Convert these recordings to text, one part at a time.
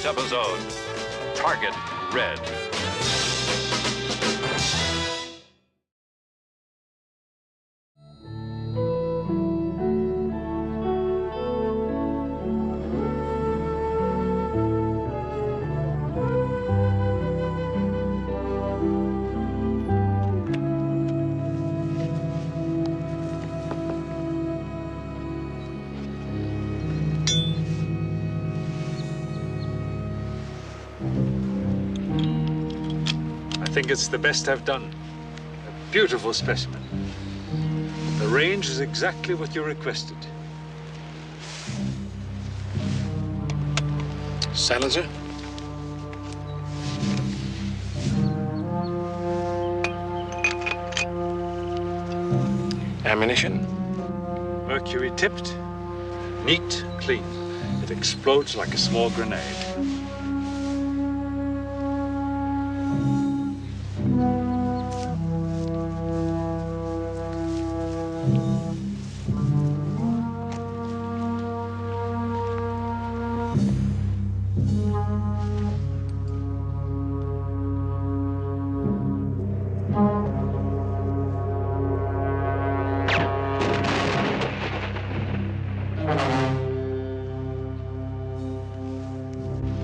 tonight's episode, Target Red. I think it's the best I've done. A beautiful specimen. The range is exactly what you requested. Silencer? Ammunition? Mercury tipped, neat, clean. It explodes like a small grenade.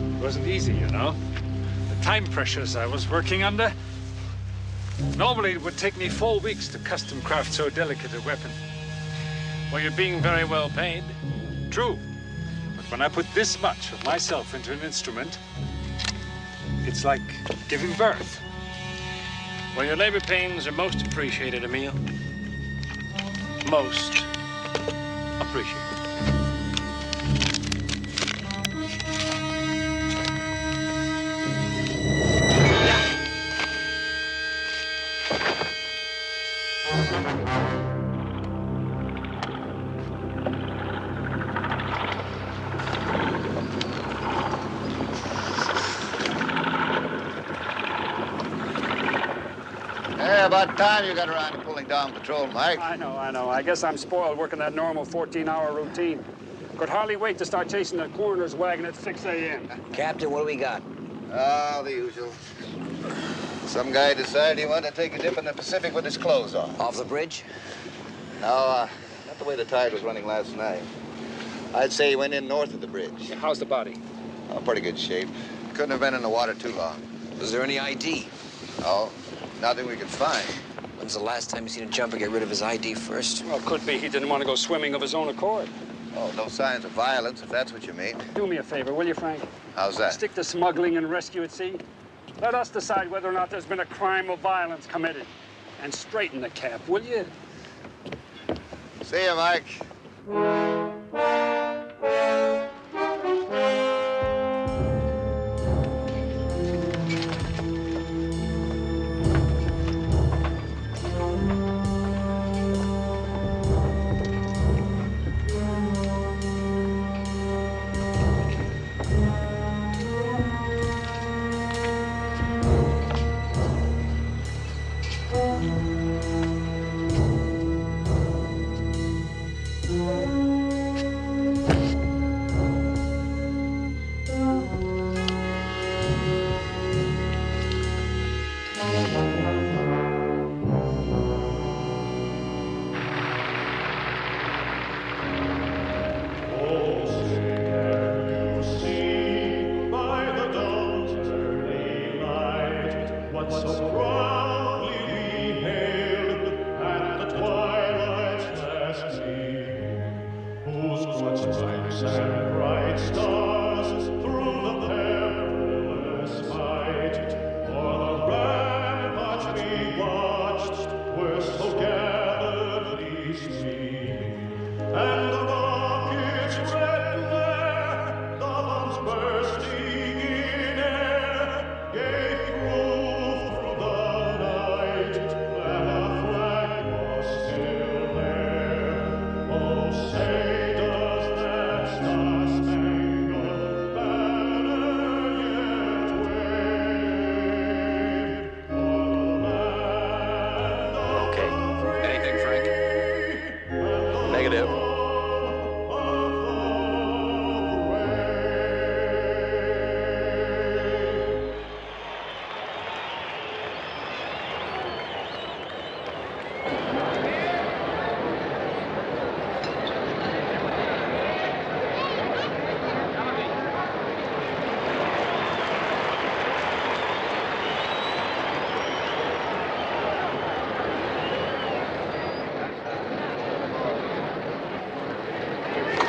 It wasn't easy, you know. The time pressures I was working under. Normally, it would take me 4 weeks to custom craft so delicate a weapon. Well, you're being very well paid. True. But when I put this much of myself into an instrument, it's like giving birth. Well, your labor pains are most appreciated, Emil. Most appreciated. About time you got around to pulling down patrol, Mike. I know. I guess I'm spoiled working that normal 14-hour routine. Could hardly wait to start chasing the coroner's wagon at 6 a.m. Captain, what do we got? Ah, the usual. Some guy decided he wanted to take a dip in the Pacific with his clothes on. Off the bridge? No, not the way the tide was running last night. I'd say he went in north of the bridge. How's the body? Oh, pretty good shape. Couldn't have been in the water too long. Was there any ID? No, nothing we could find. When's the last time you seen a jumper get rid of his ID first? Well, could be he didn't want to go swimming of his own accord. Oh, no signs of violence, if that's what you mean. Do me a favor, will you, Frank? How's that? Stick to smuggling and rescue at sea. Let us decide whether or not there's been a crime of violence committed. And straighten the cap, will you? See you, Mike.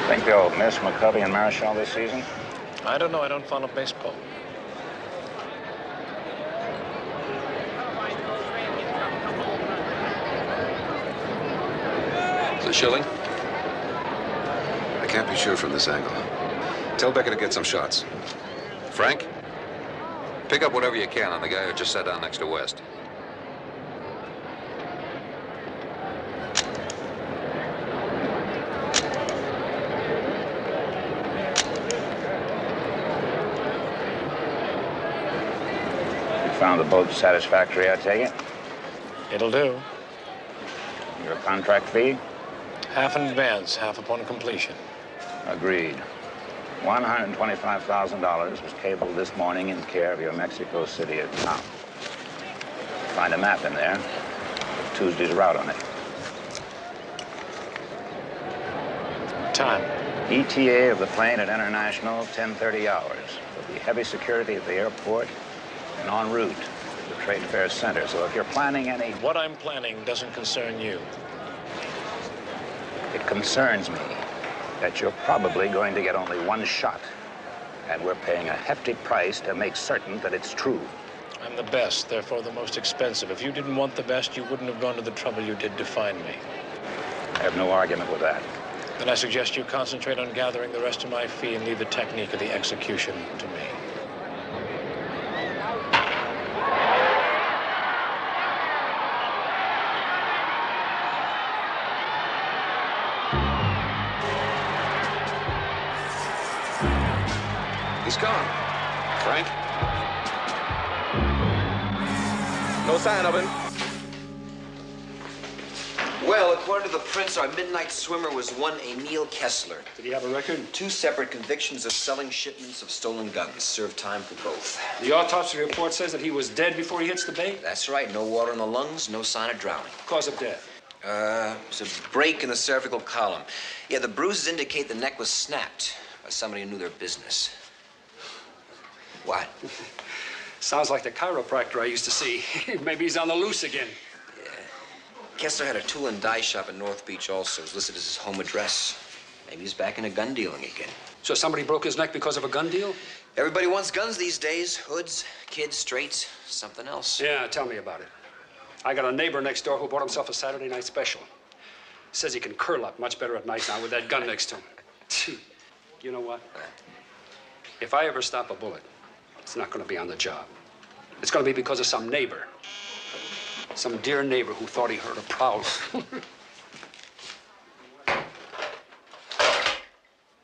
Think they'll miss McCovey and Marichal this season? I don't know. I don't follow baseball. So Schilling? I can't be sure from this angle. Tell Becker to get some shots. Frank, pick up whatever you can on the guy who just sat down next to West. Found the boat satisfactory, I take it? It'll do. Your contract fee? Half in advance, half upon completion. Agreed. $125,000 was cabled this morning in care of your Mexico City account. Find a map in there. Tuesday's route on it. Time. ETA of the plane at International, 10:30 hours. There'll be heavy security at the airport and en route to the Trade Fair Center. So if you're planning any... What I'm planning doesn't concern you. It concerns me that you're probably going to get only one shot. And we're paying a hefty price to make certain that it's true. I'm the best, therefore the most expensive. If you didn't want the best, you wouldn't have gone to the trouble you did to find me. I have no argument with that. Then I suggest you concentrate on gathering the rest of my fee and leave the technique of the execution to me. He's gone. Frank? No sign of him. Well, according to the prints, our midnight swimmer was one Emil Kessler. Did he have a record? 2 separate convictions of selling shipments of stolen guns. Served time for both. The autopsy report says that he was dead before he hits the bay? That's right. No water in the lungs, no sign of drowning. Cause of death? It was a break in the cervical column. Yeah, the bruises indicate the neck was snapped by somebody who knew their business. What? Sounds like the chiropractor I used to see. Maybe he's on the loose again. Yeah. Kessler had a tool and die shop in North Beach also. It was listed as his home address. Maybe he's back into gun dealing again. So somebody broke his neck because of a gun deal? Everybody wants guns these days. Hoods, kids, straights, something else. Yeah, tell me about it. I got a neighbor next door who bought himself a Saturday night special. Says he can curl up much better at night now with that gun next to him. You know what? If I ever stop a bullet, it's not going to be on the job. It's going to be because of some neighbor. Some dear neighbor who thought he heard a prowl.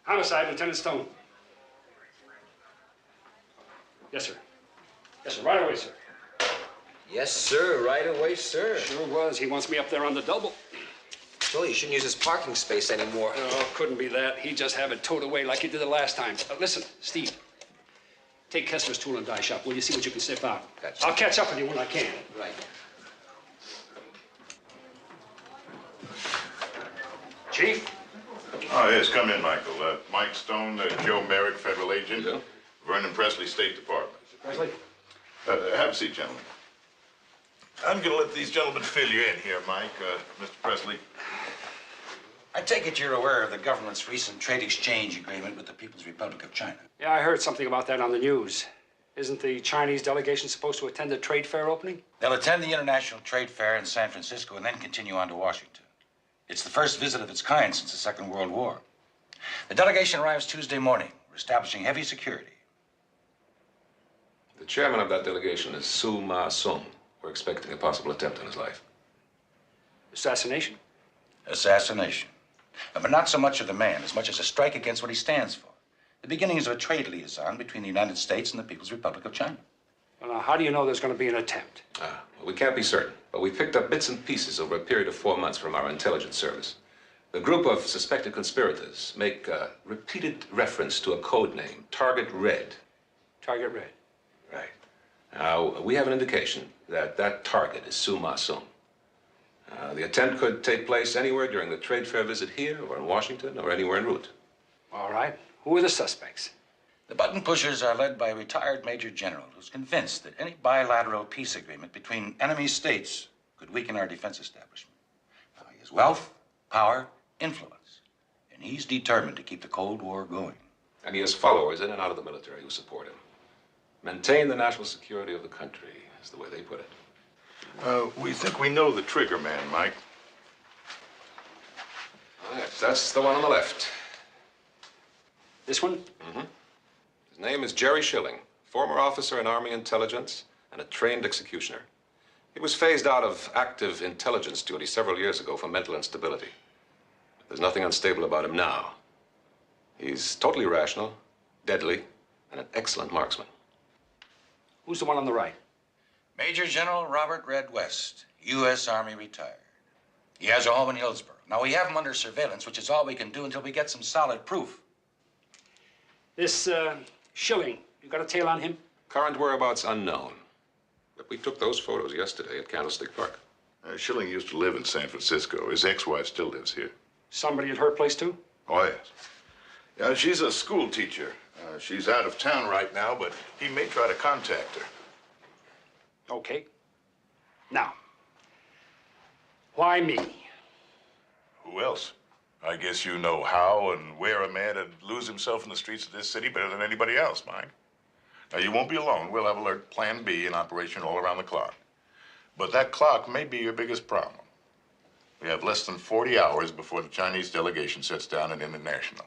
Homicide, Lieutenant Stone. Yes, sir. Yes, sir. Right away, sir. Yes, sir. Right away, sir. Sure was. He wants me up there on the double. Told you you shouldn't use his parking space anymore. Oh, couldn't be that. He'd just have it towed away like he did the last time. Listen, Steve. Take Kessler's tool and die shop. Will you see what you can sniff out? Gotcha. I'll catch up with you when I can. Right. Chief? Oh, yes, come in, Michael. Mike Stone, Joe Merrick, federal agent. Yeah. Vernon Presley, State Department. Presley? Have a seat, gentlemen. I'm going to let these gentlemen fill you in here, Mike. Mr. Presley. I take it you're aware of the government's recent trade exchange agreement with the People's Republic of China. Yeah, I heard something about that on the news. Isn't the Chinese delegation supposed to attend the trade fair opening? They'll attend the International Trade Fair in San Francisco and then continue on to Washington. It's the first visit of its kind since the Second World War. The delegation arrives Tuesday morning. We're establishing heavy security. The chairman of that delegation is Su Ma Sung. We're expecting a possible attempt on his life. Assassination? Assassination. But not so much of the man, as much as a strike against what he stands for. The beginnings of a trade liaison between the United States and the People's Republic of China. Well, now, how do you know there's going to be an attempt? Well, we can't be certain, but we picked up bits and pieces over a period of 4 months from our intelligence service. The group of suspected conspirators make repeated reference to a code name, Target Red. Target Red. Right. Now, we have an indication that that target is Su Ma Sung. The attempt could take place anywhere during the trade fair visit here, or in Washington, or anywhere en route. All right. Who are the suspects? The button pushers are led by a retired major general who's convinced that any bilateral peace agreement between enemy states could weaken our defense establishment. Now, he has wealth, power, influence, and And he's determined to keep the Cold War going. And he has followers in and out of the military who support him. Maintain the national security of the country, is the way they put it. We think we know the trigger man, Mike. Oh, yes, that's the one on the left. This one? Mm-hmm. His name is Jerry Schilling, former officer in Army intelligence and a trained executioner. He was phased out of active intelligence duty several years ago for mental instability. There's nothing unstable about him now. He's totally rational, deadly, and an excellent marksman. Who's the one on the right? Major General Robert Red West, U.S. Army retired. He has a home in Hillsborough. Now, we have him under surveillance, which is all we can do until we get some solid proof. This, Schilling, you got a tail on him? Current whereabouts unknown. But we took those photos yesterday at Candlestick Park. Schilling used to live in San Francisco. His ex-wife still lives here. Somebody at her place, too? Oh, yes. Yeah, she's a school teacher. She's out of town right now, but he may try to contact her. Okay. Now, why me? Who else? I guess you know how and where a man would lose himself in the streets of this city better than anybody else, Mike. Now, you won't be alone. We'll have Alert Plan B in operation all around the clock. But that clock may be your biggest problem. We have less than 40 hours before the Chinese delegation sets down an international.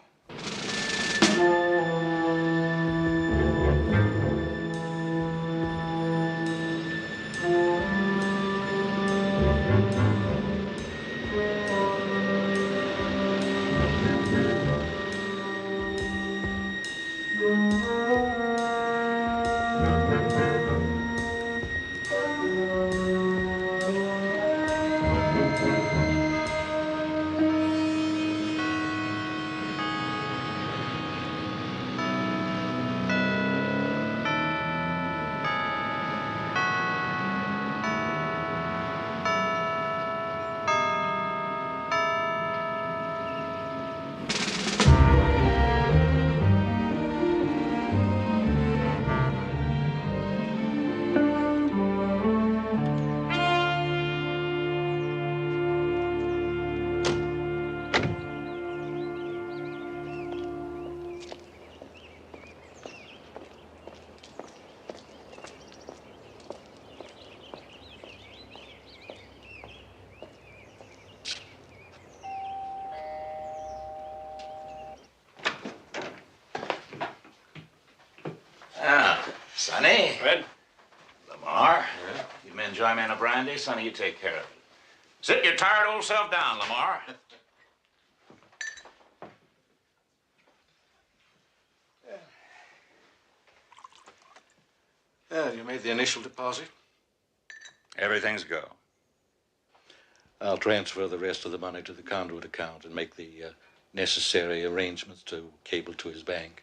Sonny. Red? Lamar. Yeah. You men enjoy me a brandy? Sonny, you take care of it. Sit your tired old self down, Lamar. You made the initial deposit? Everything's go. I'll transfer the rest of the money to the conduit account and make the necessary arrangements to cable to his bank.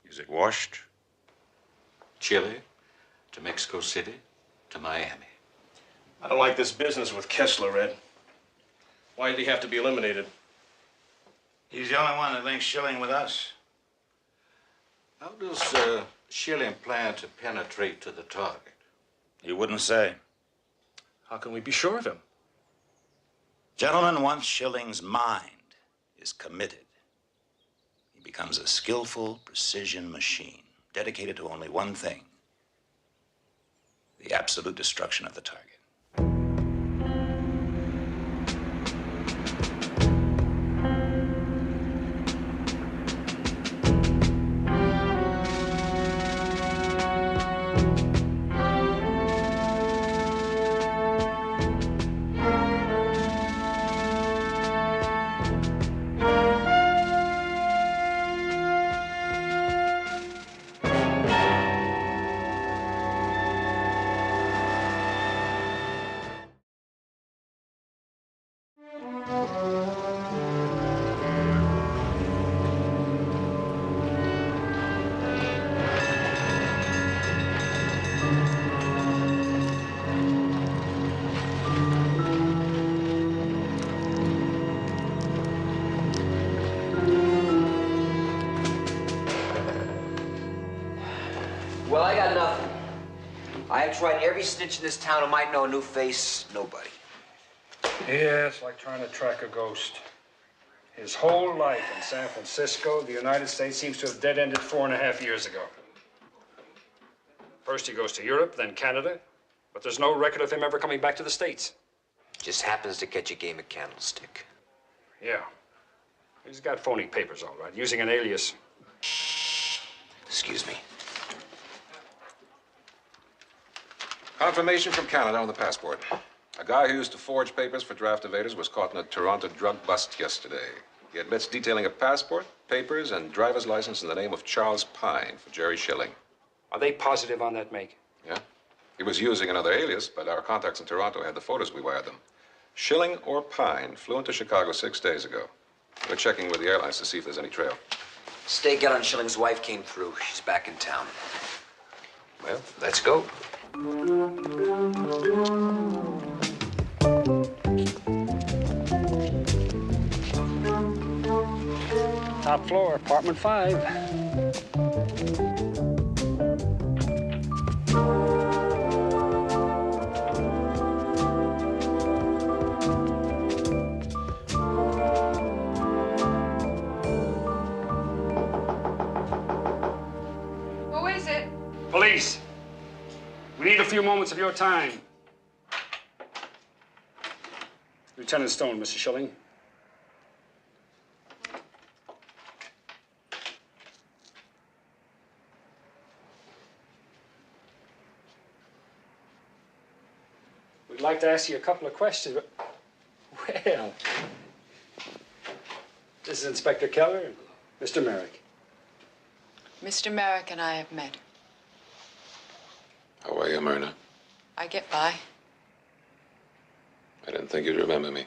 Is it washed? Chile, to Mexico City, to Miami. I don't like this business with Kessler, Red. Why did he have to be eliminated? He's the only one that links Schilling with us. How does Schilling plan to penetrate to the target? You wouldn't say. How can we be sure of him? Gentlemen, once Schilling's mind is committed, he becomes a skillful precision machine, dedicated to only one thing: the absolute destruction of the target. Well, I got nothing. I have tried every snitch in this town who might know a new face. Nobody. Yeah, it's like trying to track a ghost. His whole life in San Francisco, the United States, seems to have dead-ended 4.5 years ago. First he goes to Europe, then Canada, but there's no record of him ever coming back to the States. Just happens to catch a game of candlestick. Yeah. He's got phony papers, all right, using an alias. Excuse me. Confirmation from Canada on the passport. A guy who used to forge papers for draft evaders was caught in a Toronto drug bust yesterday. He admits detailing a passport, papers, and driver's license in the name of Charles Pine for Jerry Schilling. Are they positive on that, Meg? Yeah? He was using another alias, but our contacts in Toronto had the photos we wired them. Schilling or Pine flew into Chicago 6 days ago. We're checking with the airlines to see if there's any trail. Stakeout on Schilling's wife came through. She's back in town. Well, Let's go. Top floor, apartment 5. Who is it? Police. We need a few moments of your time. Lieutenant Stone, Mr. Schilling. We'd like to ask you a couple of questions, but... Well... This is Inspector Keller and Mr. Merrick. Mr. Merrick and I have met. how are you, Myrna? I get by. I didn't think you'd remember me.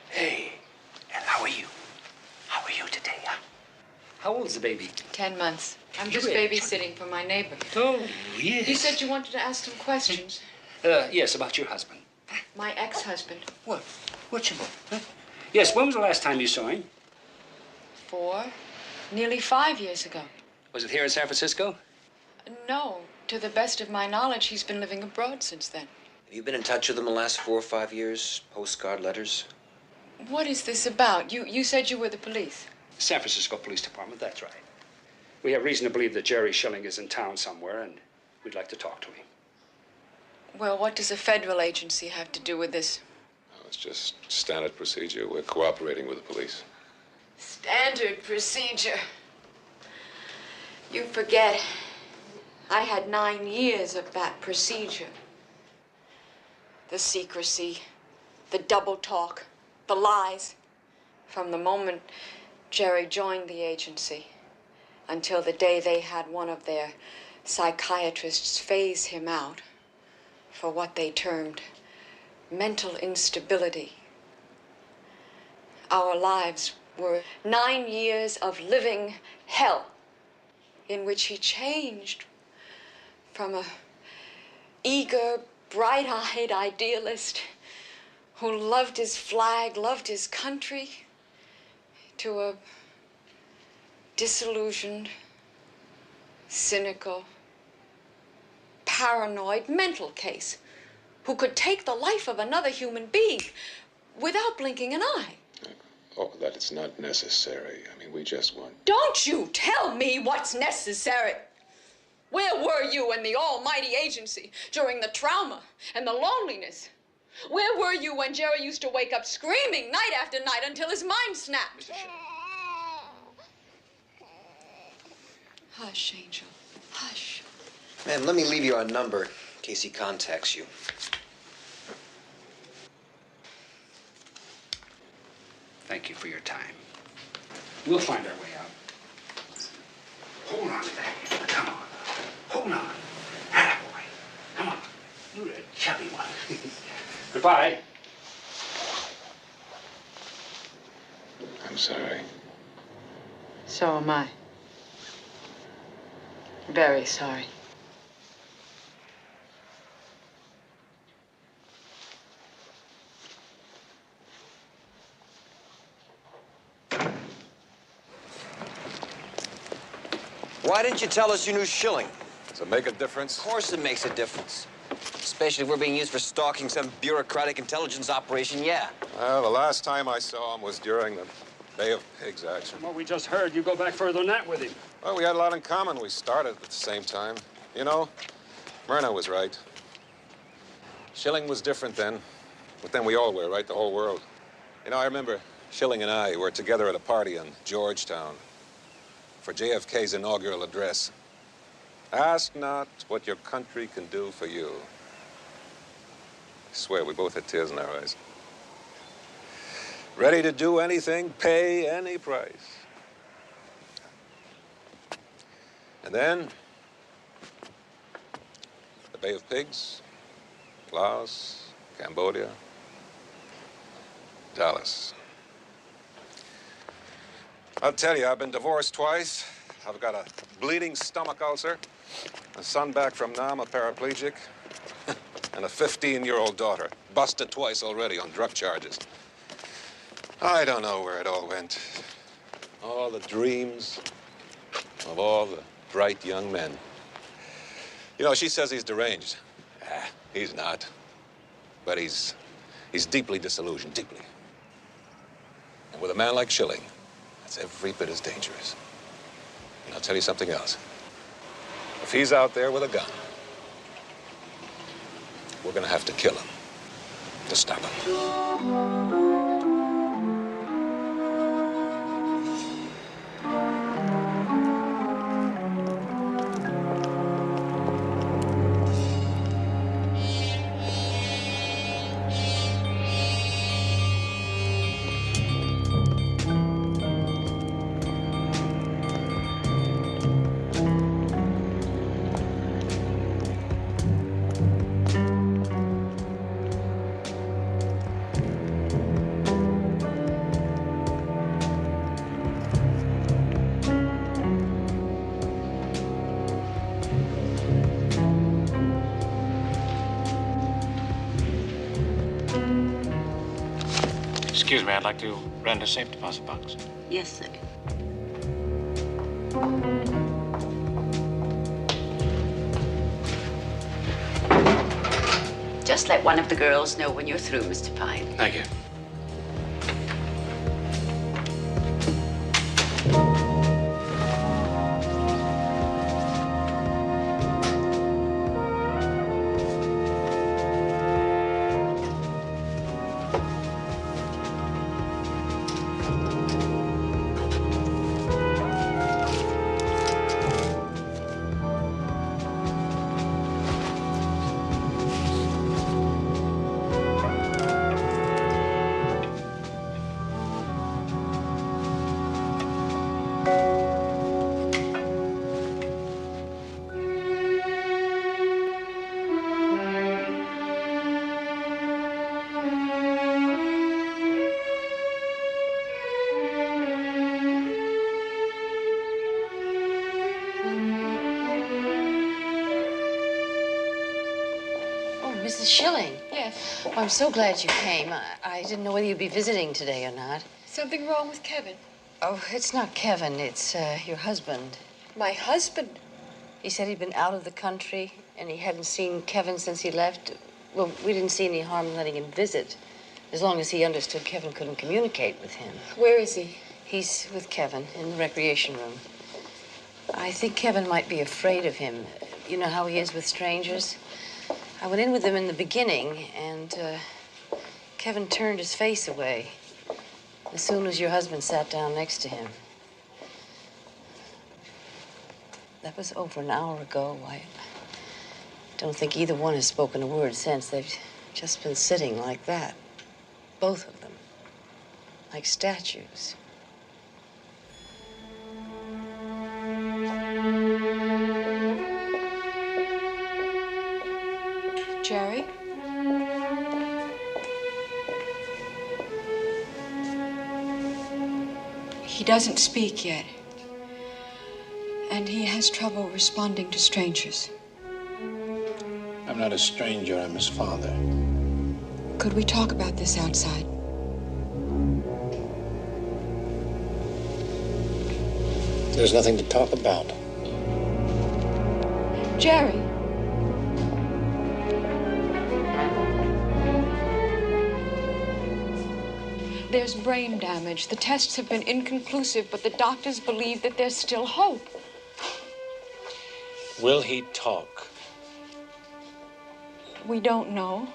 Hey, and how are you? How are you today, huh? How old's the baby? 10 months. I'm just Great. babysitting for my neighbor. Oh, yes. You said you wanted to ask some questions. Yes, about your husband. My ex-husband. What? What's your boy? Huh? Yes, when was the last time you saw him? Nearly 5 years ago. Was it here in San Francisco? No, to the best of my knowledge, he's been living abroad since then. Have you been in touch with him the last 4 or 5 years? Postcard letters? What is this about? You said you were the police. San Francisco Police Department, that's right. We have reason to believe that Jerry Schilling is in town somewhere, and we'd like to talk to him. Well, what does a federal agency have to do with this? Oh, it's just standard procedure. We're cooperating with the police. Standard procedure. You forget. I had 9 years of that procedure. The secrecy, the double talk, the lies. From the moment Jerry joined the agency until the day they had one of their psychiatrists phase him out for what they termed mental instability. Our lives were 9 years of living hell in which he changed from a eager, bright-eyed idealist who loved his flag, loved his country, to a disillusioned, cynical, paranoid mental case who could take the life of another human being without blinking an eye. Oh, that is not necessary. I mean, we just want... Don't you tell me what's necessary. Where were you in the almighty agency during the trauma and the loneliness? Where were you when Jerry used to wake up screaming night after night until his mind snapped? Hush, Angel. Hush. Ma'am, let me leave you our number in case he contacts you. Thank you for your time. We'll find our way out. Hold on to that. Come on. Hold on. Attaboy. Come on. You're a chubby one. Goodbye. I'm sorry. So am I. Very sorry. Why didn't you tell us you knew Schilling? Does it make a difference? Of course it makes a difference. Especially if we're being used for stalking some bureaucratic intelligence operation, yeah. Well, the last time I saw him was during the Bay of Pigs action. From what we just heard, you go back further than that with him. Well, we had a lot in common. We started at the same time. You know, Myrna was right. Schilling was different then, but then we all were, right? The whole world. You know, I remember Schilling and I were together at a party in Georgetown for JFK's inaugural address. Ask not what your country can do for you. I swear, we both had tears in our eyes. Ready to do anything, pay any price. And then, the Bay of Pigs, Laos, Cambodia, Dallas. I'll tell you, I've been divorced twice. I've got a bleeding stomach ulcer, a son back from Nam, a paraplegic, and a 15-year-old daughter, busted twice already on drug charges. I don't know where it all went. All the dreams of all the bright young men. You know, she says he's deranged. He's not. But he's deeply disillusioned, deeply. And with a man like Schilling, that's every bit as dangerous. And I'll tell you something else. If he's out there with a gun, we're gonna have to kill him to stop him. Excuse me, I'd like to rent a safe deposit box. Yes, sir. Just let one of the girls know when you're through, Mr. Pine. Thank you. Mrs. Schilling. Yes. Oh, I'm so glad you came. I didn't know whether you'd be visiting today or not. Something wrong with Kevin? Oh, it's not Kevin. It's your husband. My husband? He said he'd been out of the country and he hadn't seen Kevin since he left. Well, we didn't see any harm in letting him visit, as long as he understood Kevin couldn't communicate with him. Where is he? He's with Kevin in the recreation room. I think Kevin might be afraid of him. You know how he is with strangers? I went in with him in the beginning, and Kevin turned his face away as soon as your husband sat down next to him. That was over an hour ago. I don't think either one has spoken a word since. They've just been sitting like that, both of them, like statues. Jerry? He doesn't speak yet. And he has trouble responding to strangers. I'm not a stranger, I'm his father. Could we talk about this outside? There's nothing to talk about. Jerry? There's brain damage. The tests have been inconclusive, but the doctors believe that there's still hope. Will he talk? We don't know.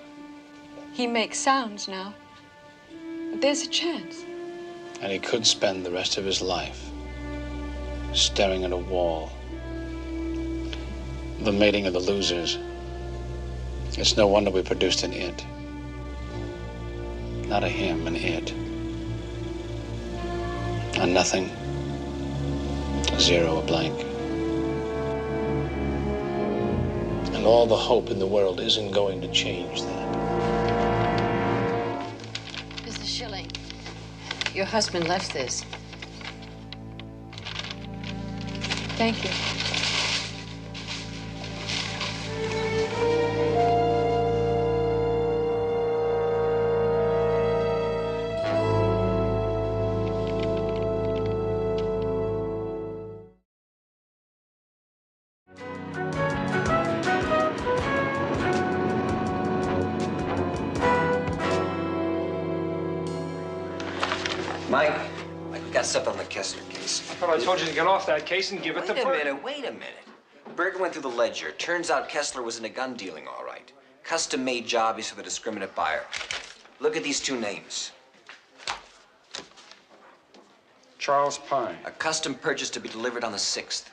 He makes sounds now. But there's a chance. And he could spend the rest of his life staring at a wall. The mating of the losers. It's no wonder we produced an it. Not a him, an it. A nothing, a zero, a blank. And all the hope in the world isn't going to change that. Mrs. Schilling, your husband left this. Thank you. Mike, we got something on the Kessler case. I thought I told you to get off that case and give it to Berg. Wait a minute. Berg went through the ledger. Turns out Kessler was into gun dealing, all right. Custom-made jobbies for the discriminate buyer. Look at these two names. Charles Pine. A custom purchase to be delivered on the 6th.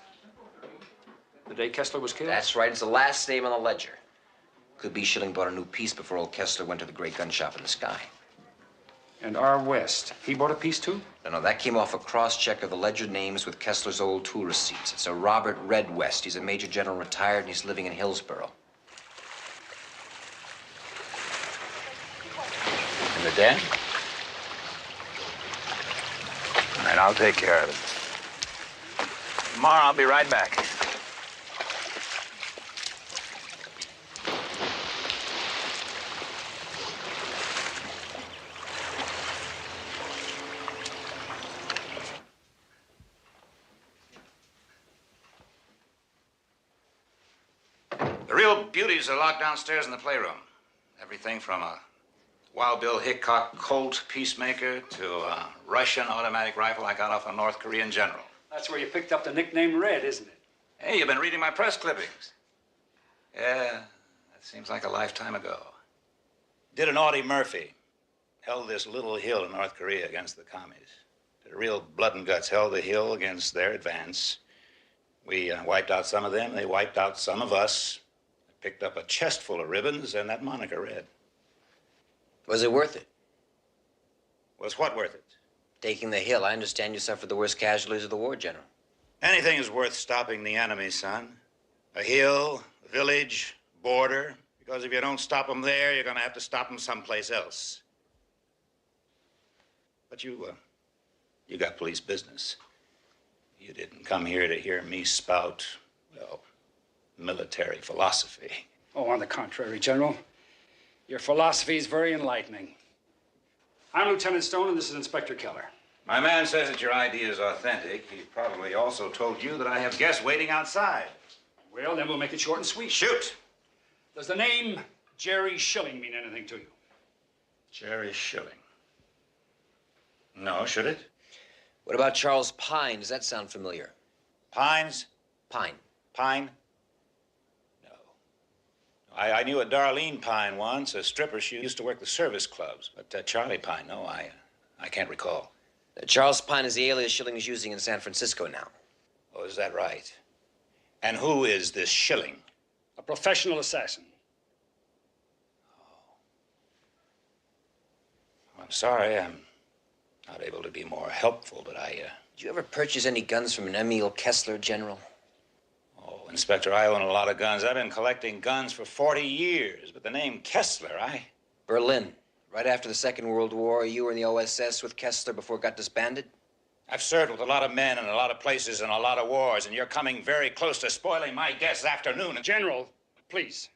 The day Kessler was killed? That's right. It's the last name on the ledger. Could be Schilling bought a new piece before old Kessler went to the great gun shop in the sky. And R. West, he bought a piece too? No, that came off a cross-check of the ledger names with Kessler's old tool receipts. It's a Robert Red West. He's a Major General retired, and he's living in Hillsborough. In the den? All right, I'll take care of it. Tomorrow I'll be right back. The real beauties are locked downstairs in the playroom. Everything from a Wild Bill Hickok Colt Peacemaker to a Russian automatic rifle I got off a North Korean general. That's where you picked up the nickname Red, isn't it? Hey, you've been reading my press clippings. Yeah, that seems like a lifetime ago. Did an Audie Murphy. Held this little hill in North Korea against the commies. Did a real blood and guts. Held the hill against their advance. We wiped out some of them. They wiped out some of us. Picked up a chest full of ribbons and that moniker Red. Was it worth it? Was what worth it? Taking the hill. I understand you suffered the worst casualties of the war, General. Anything is worth stopping the enemy, son. A hill, a village, border. Because if you don't stop them there, you're going to have to stop them someplace else. But you got police business. You didn't come here to hear me spout, well, military philosophy. Oh, on the contrary, General. Your philosophy is very enlightening. I'm Lieutenant Stone, and this is Inspector Keller. My man says that your ID is authentic. He probably also told you that I have guests waiting outside. Well, then we'll make it short and sweet. Shoot! Does the name Jerry Schilling mean anything to you? Jerry Schilling. No, should it? What about Charles Pine? Does that sound familiar? Pines? Pine. Pine? No. I knew a Darlene Pine once, a stripper. She used to work the service clubs. But Charlie Pine, no, I can't recall. Charles Pine is the alias Schilling is using in San Francisco now. Oh, is that right? And who is this Schilling? A professional assassin. Oh. I'm sorry, I'm not able to be more helpful, but Did you ever purchase any guns from an Emil Kessler, General? Oh, Inspector, I own a lot of guns. I've been collecting guns for 40 years, but the name Kessler, Berlin. Right after the Second World War, you were in the OSS with Kessler before it got disbanded? I've served with a lot of men in a lot of places and a lot of wars, and you're coming very close to spoiling my guest this afternoon. General, please.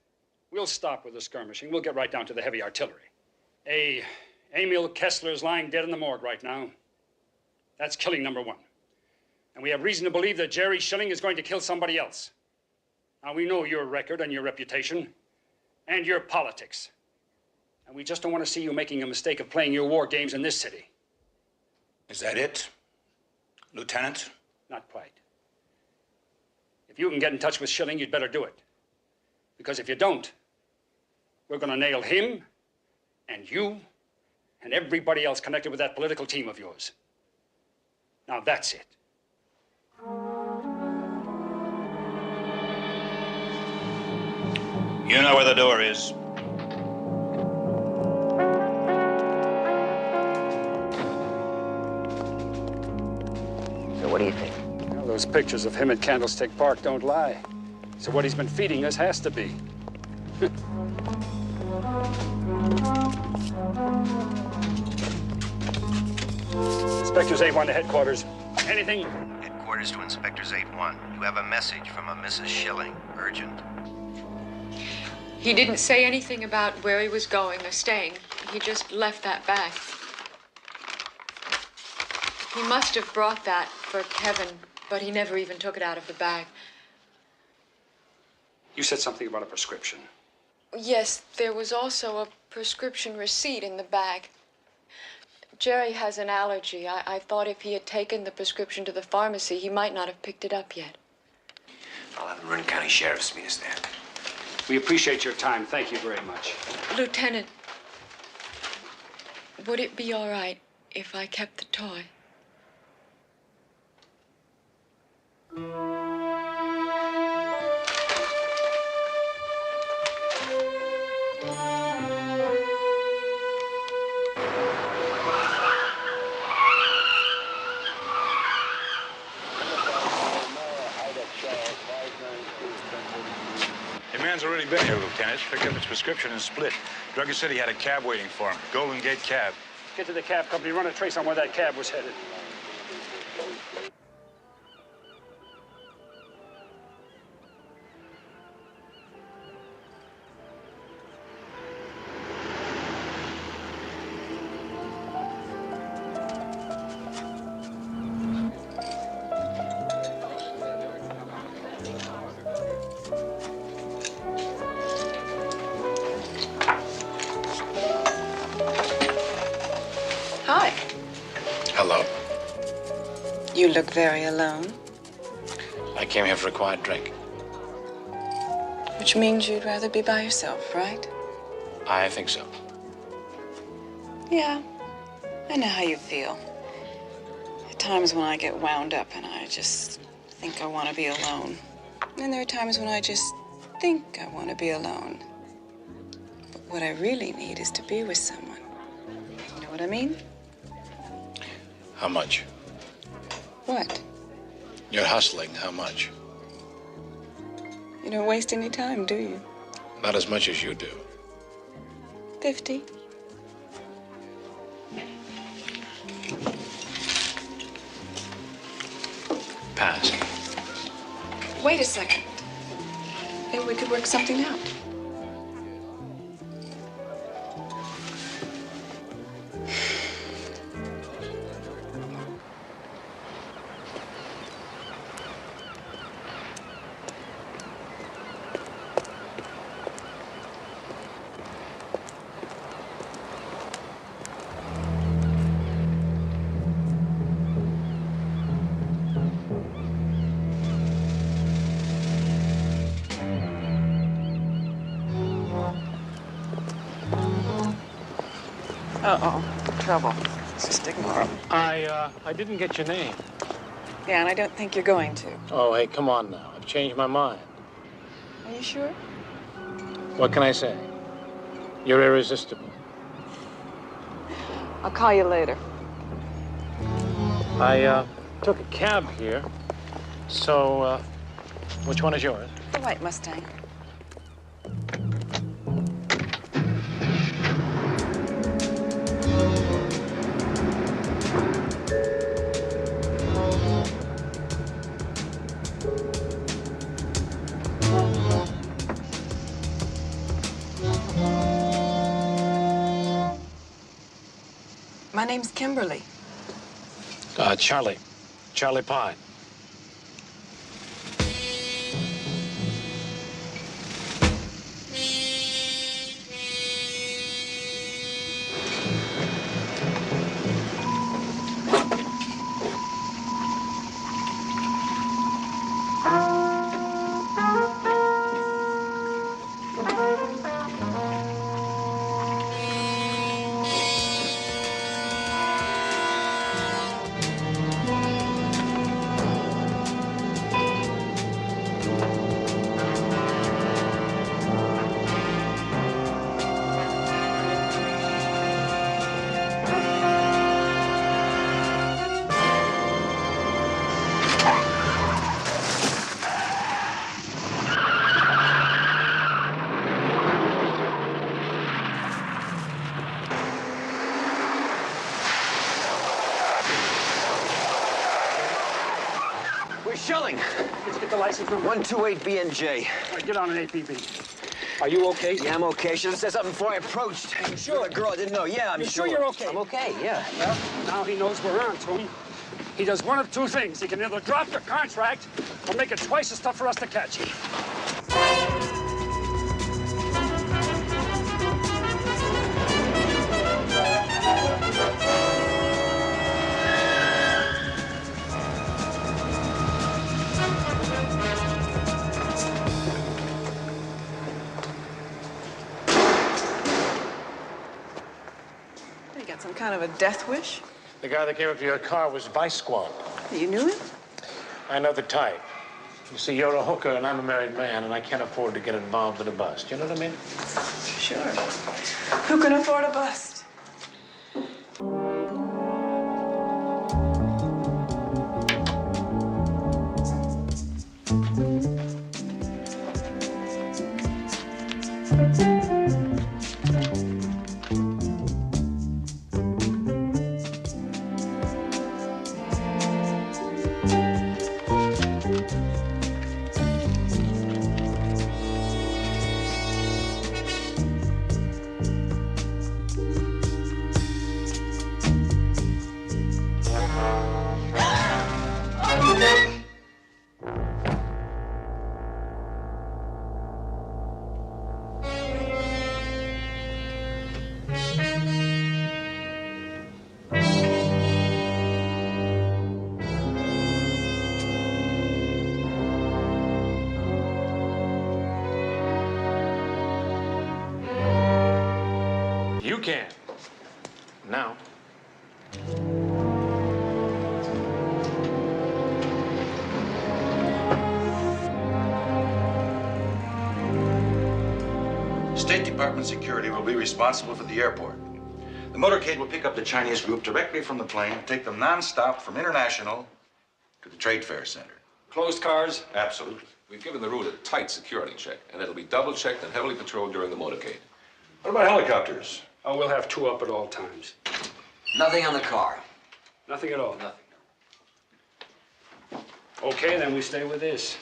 We'll stop with the skirmishing. We'll get right down to the heavy artillery. Emil Kessler is lying dead in the morgue right now. That's killing number one. And we have reason to believe that Jerry Schilling is going to kill somebody else. Now, we know your record and your reputation and your politics. And we just don't want to see you making a mistake of playing your war games in this city. Is that it, Lieutenant? Not quite. If you can get in touch with Schilling, you'd better do it. Because if you don't, we're going to nail him and you and everybody else connected with that political team of yours. Now that's it. You know where the door is. So what do you think? Well, those pictures of him at Candlestick Park don't lie. So what he's been feeding us has to be. Inspectors 8-1 to headquarters. Anything? Headquarters to Inspectors 8-1. You have a message from a Mrs. Schilling. Urgent. He didn't say anything about where he was going or staying. He just left that bag. He must have brought that for Kevin, but he never even took it out of the bag. You said something about a prescription. Yes, there was also a prescription receipt in the bag. Jerry has an allergy. I thought if he had taken the prescription to the pharmacy, he might not have picked it up yet. I'll have the Marin County Sheriff's meet us there. We appreciate your time. Thank you very much. Lieutenant, would it be all right if I kept the toy? The man's already been here, Lieutenant. Picked up his prescription and split. Druggist said he had a cab waiting for him. Golden Gate Cab. Get to the cab company, run a trace on where that cab was headed. Hi. Hello. You look very alone, I came here for a quiet drink. which means you'd rather be by yourself, right? I think so. Yeah, I know how you feel. At times when I get wound up and I just think I want to be alone. And there are times when I just think I want to be alone. But what I really need is to be with someone. You know what I mean? How much? What? You're hustling. How much? You don't waste any time, do you? Not as much as you do. 50. Pass. Wait a second. Maybe we could work something out. Uh-oh, trouble. Just ignore him. I didn't get your name. Yeah, and I don't think you're going to. Oh, hey, come on now. I've changed my mind. Are you sure? What can I say? You're irresistible. I'll call you later. I took a cab here. So, which one is yours? The white Mustang. My name's Kimberly. Charlie. Charlie Pine. Schilling. Let's get the license number. 128BNJ. All right, get on an APB. Are you okay? Yeah, I'm okay. Should have said something before I approached. Are you sure? The girl didn't know. Yeah, I'm You're sure. You're okay? I'm okay, yeah. Well, now he knows we're on to him. He does one of two things. He can either drop the contract or make it twice as tough for us to catch him. You got some kind of a death wish? The guy that came up to your car was Vice Squad. You knew him? I know the type. You see, you're a hooker and I'm a married man, and I can't afford to get involved in a bust. You know what I mean? Sure. Who can afford a bust? You can. Now. State Department security will be responsible for the airport. The motorcade will pick up the Chinese group directly from the plane, take them nonstop from International to the Trade Fair Center. Closed cars? Absolutely. We've given the route a tight security check, and it'll be double-checked and heavily patrolled during the motorcade. What about helicopters? Oh, we'll have two up at all times. Nothing on the car. Nothing at all? Nothing. Okay, then we stay with this.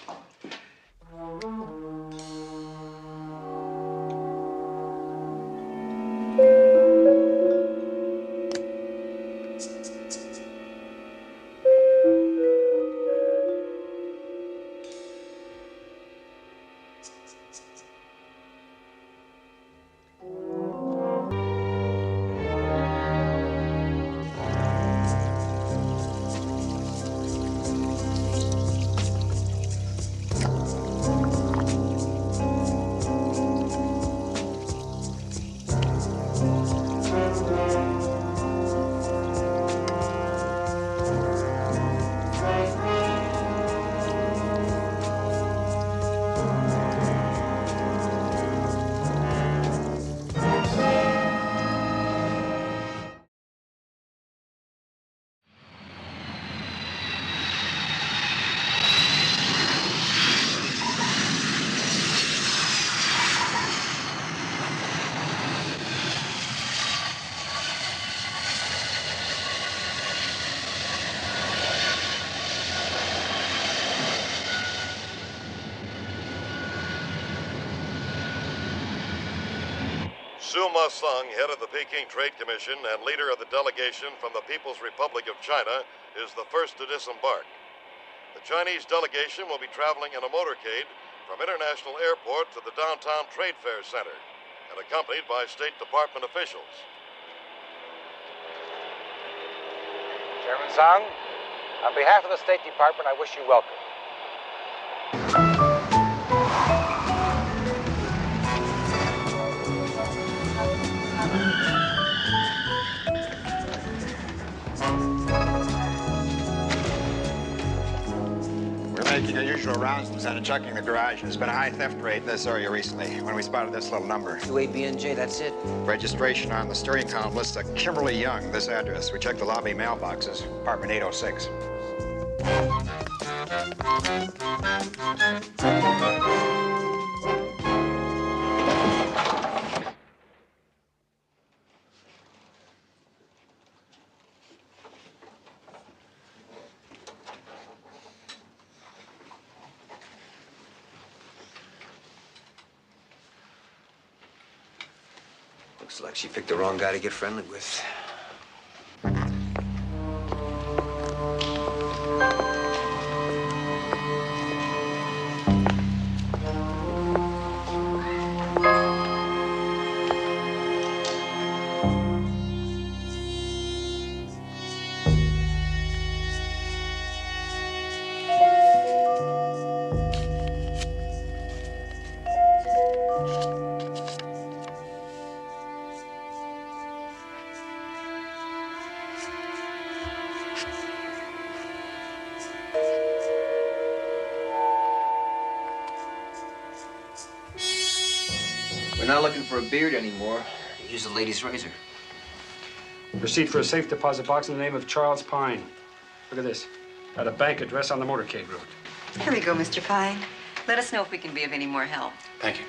Suma Sung, head of the Peking Trade Commission and leader of the delegation from the People's Republic of China, is the first to disembark. The Chinese delegation will be traveling in a motorcade from International Airport to the downtown Trade Fair Center and accompanied by State Department officials. Chairman Sung, on behalf of the State Department, I wish you welcome. Making our usual rounds, Lieutenant, checking the garage. There's been a high theft rate in this area recently when we spotted this little number. 28BNJ, that's it? Registration on the steering column lists a Kimberly Young, this address. We checked the lobby mailboxes, apartment 806. Looks like she picked the wrong guy to get friendly with. We're not looking for a beard anymore. Use the lady's razor. Receipt for a safe deposit box in the name of Charles Pine. Look at this. At a bank address on the motorcade route. Here we go, Mr. Pine. Let us know if we can be of any more help. Thank you.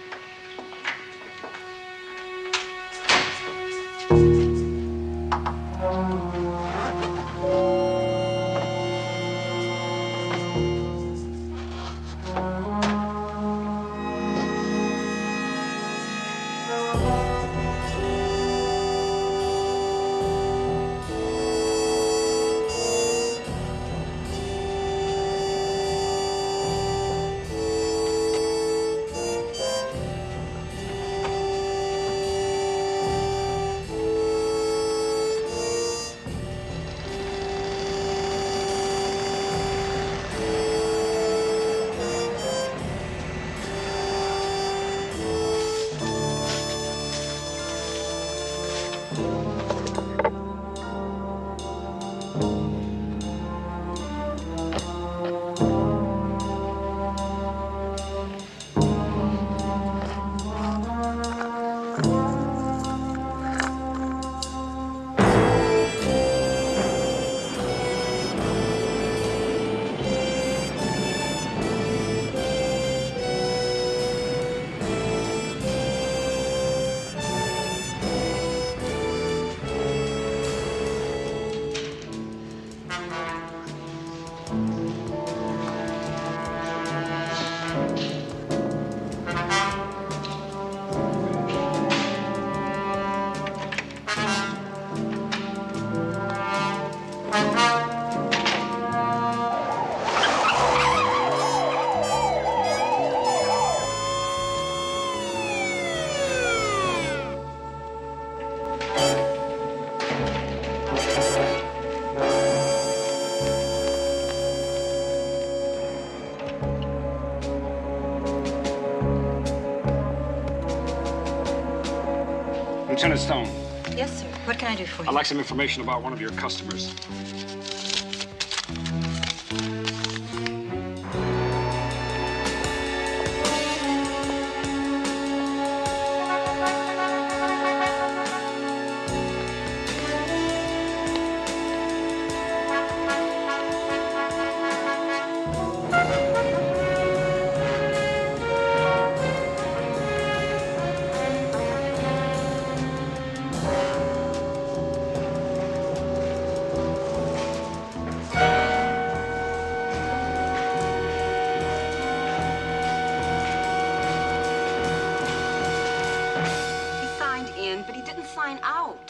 Lieutenant Stone. Yes, sir. What can I do for you? I'd like some information about one of your customers.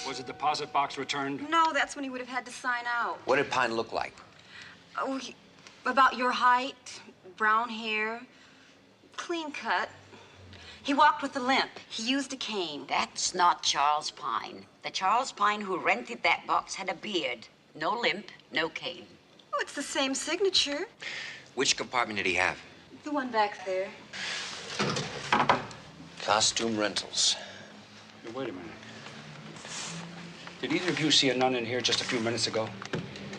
Was the deposit box returned? No, that's when he would have had to sign out. What did Pine look like? Oh, about your height, brown hair, clean cut. He walked with a limp. He used a cane. That's not Charles Pine. The Charles Pine who rented that box had a beard. No limp, no cane. Oh, it's the same signature. Which compartment did he have? The one back there. Costume rentals. Hey, wait a minute. Did either of you see a nun in here just a few minutes ago?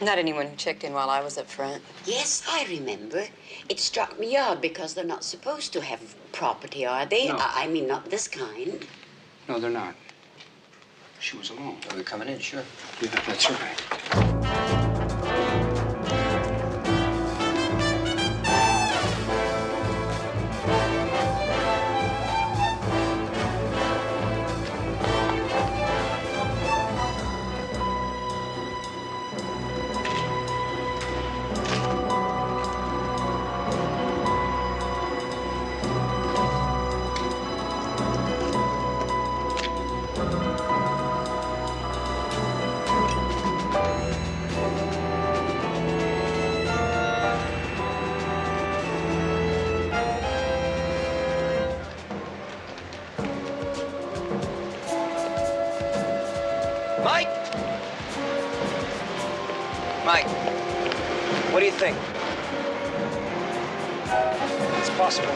Not anyone who checked in while I was up front. Yes, I remember. It struck me odd because they're not supposed to have property, are they? No. I mean, not this kind. No, they're not. She was alone. Oh, they're coming in, sure. Yeah, that's right. Mike, what do you think? It's possible.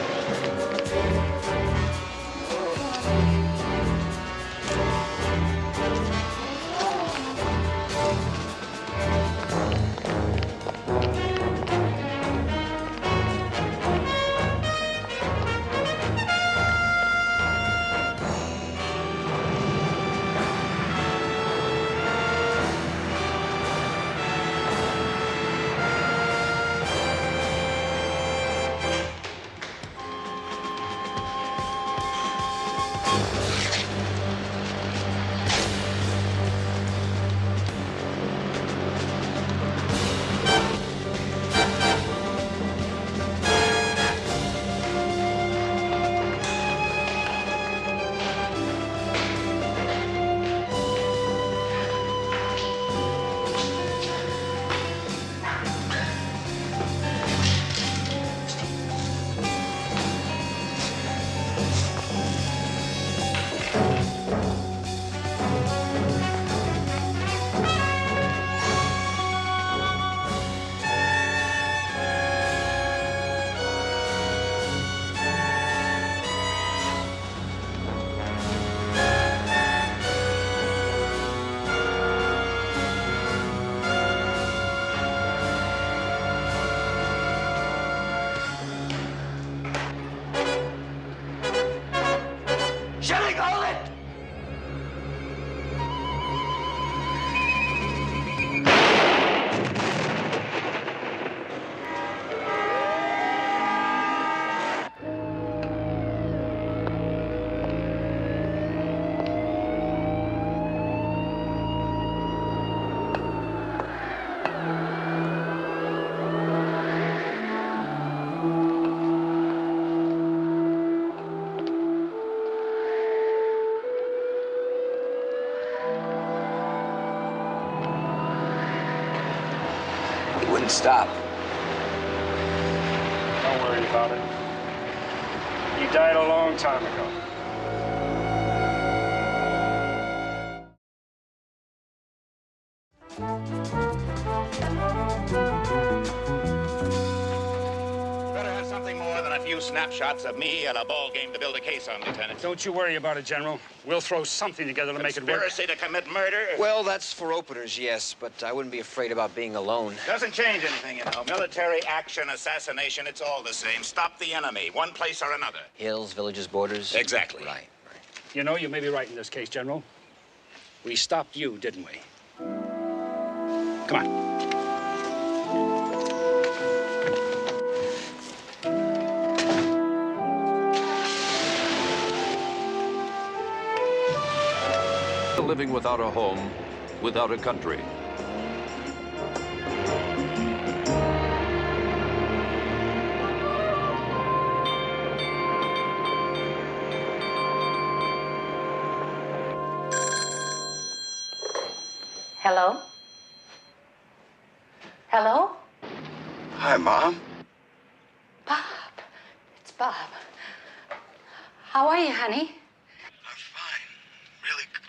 Shilling, hold it! He wouldn't stop. Don't worry about it. He died a long time ago. Better have something more than a few snapshots of me and a ball game to build a case on, Lieutenant. Don't you worry about it, General. We'll throw something together to make it work. Conspiracy to commit murder? Well, that's for openers, yes, but I wouldn't be afraid about being alone. Doesn't change anything, you know. Military action, assassination, it's all the same. Stop the enemy, one place or another. Hills, villages, borders? Exactly. Right. You know, you may be right in this case, General. We stopped you, didn't we? Come on. Living without a home, without a country. Hello? Hello? Hi, Mom. Bob. It's Bob. How are you, honey?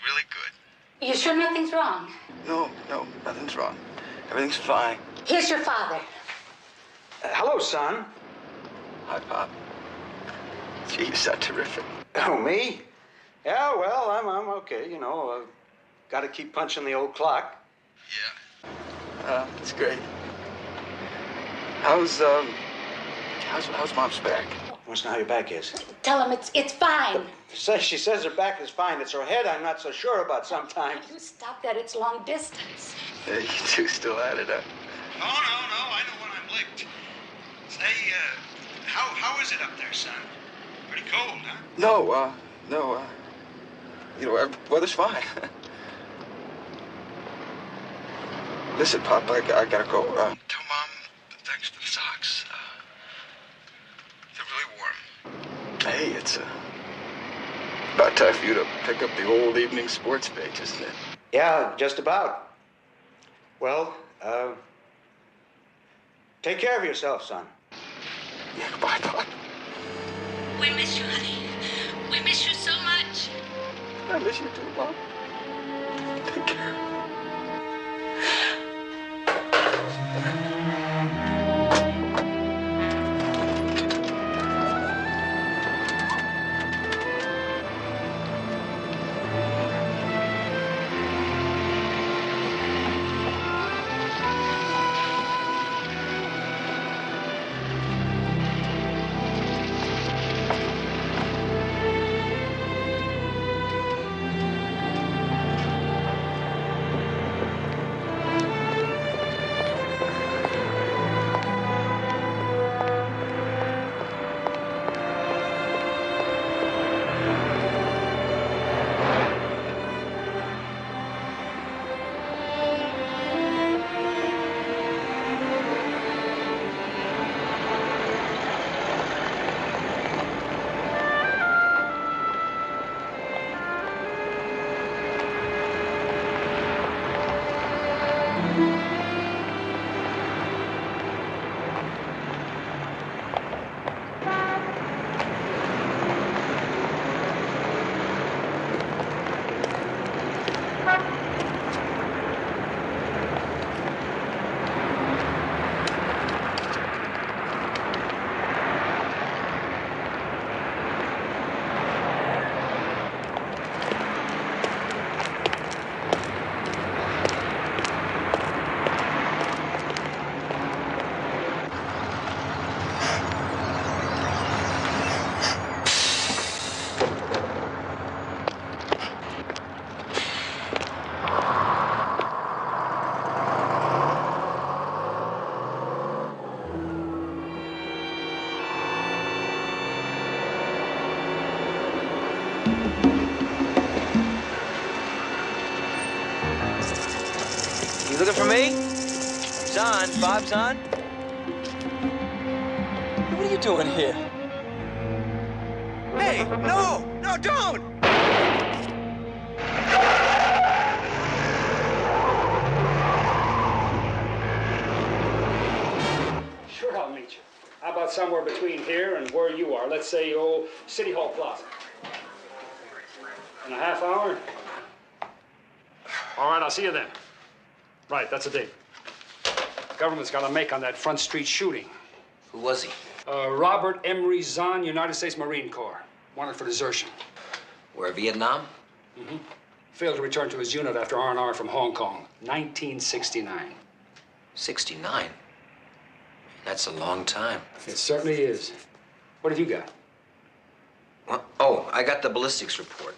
Really good. You sure nothing's wrong? No, nothing's wrong. Everything's fine. Here's your father. Hello, son. Hi, Pop. Gee, you sound terrific. Oh, me? Yeah, well, I'm okay, you know. Got to keep punching the old clock. That's great. How's Mom's back? Wants to know how your back is. Tell him it's fine. She says her back is fine. It's her head I'm not so sure about sometimes. You stop that. It's long distance. Yeah, you two still at it, huh? No, I know when I'm licked. Say, how is it up there, son? Pretty cold, huh? No, you know, weather's fine. Listen, Pop, I gotta go. Tell Mom thanks for the socks. They're really warm. Hey, it's about time for you to pick up the old evening sports page, isn't it? Yeah, just about. Well, take care of yourself, son. Yeah, goodbye, Pop. We miss you, honey. We miss you so much. I miss you too, Mom. Take care. Son, Bob's on? What are you doing here? Hey, no! No, don't! Sure, I'll meet you. How about somewhere between here and where you are? Let's say, City Hall Plaza. In a half hour? All right, I'll see you then. Right, that's a date. Government's got a make on that Front Street shooting. Who was he? Robert Emery Zahn, United States Marine Corps. Wanted for desertion. Where, Vietnam? Mm-hmm. Failed to return to his unit after R&R from Hong Kong. 1969. 69? That's a long time. It certainly is. What have you got? Well, oh, I got the ballistics report.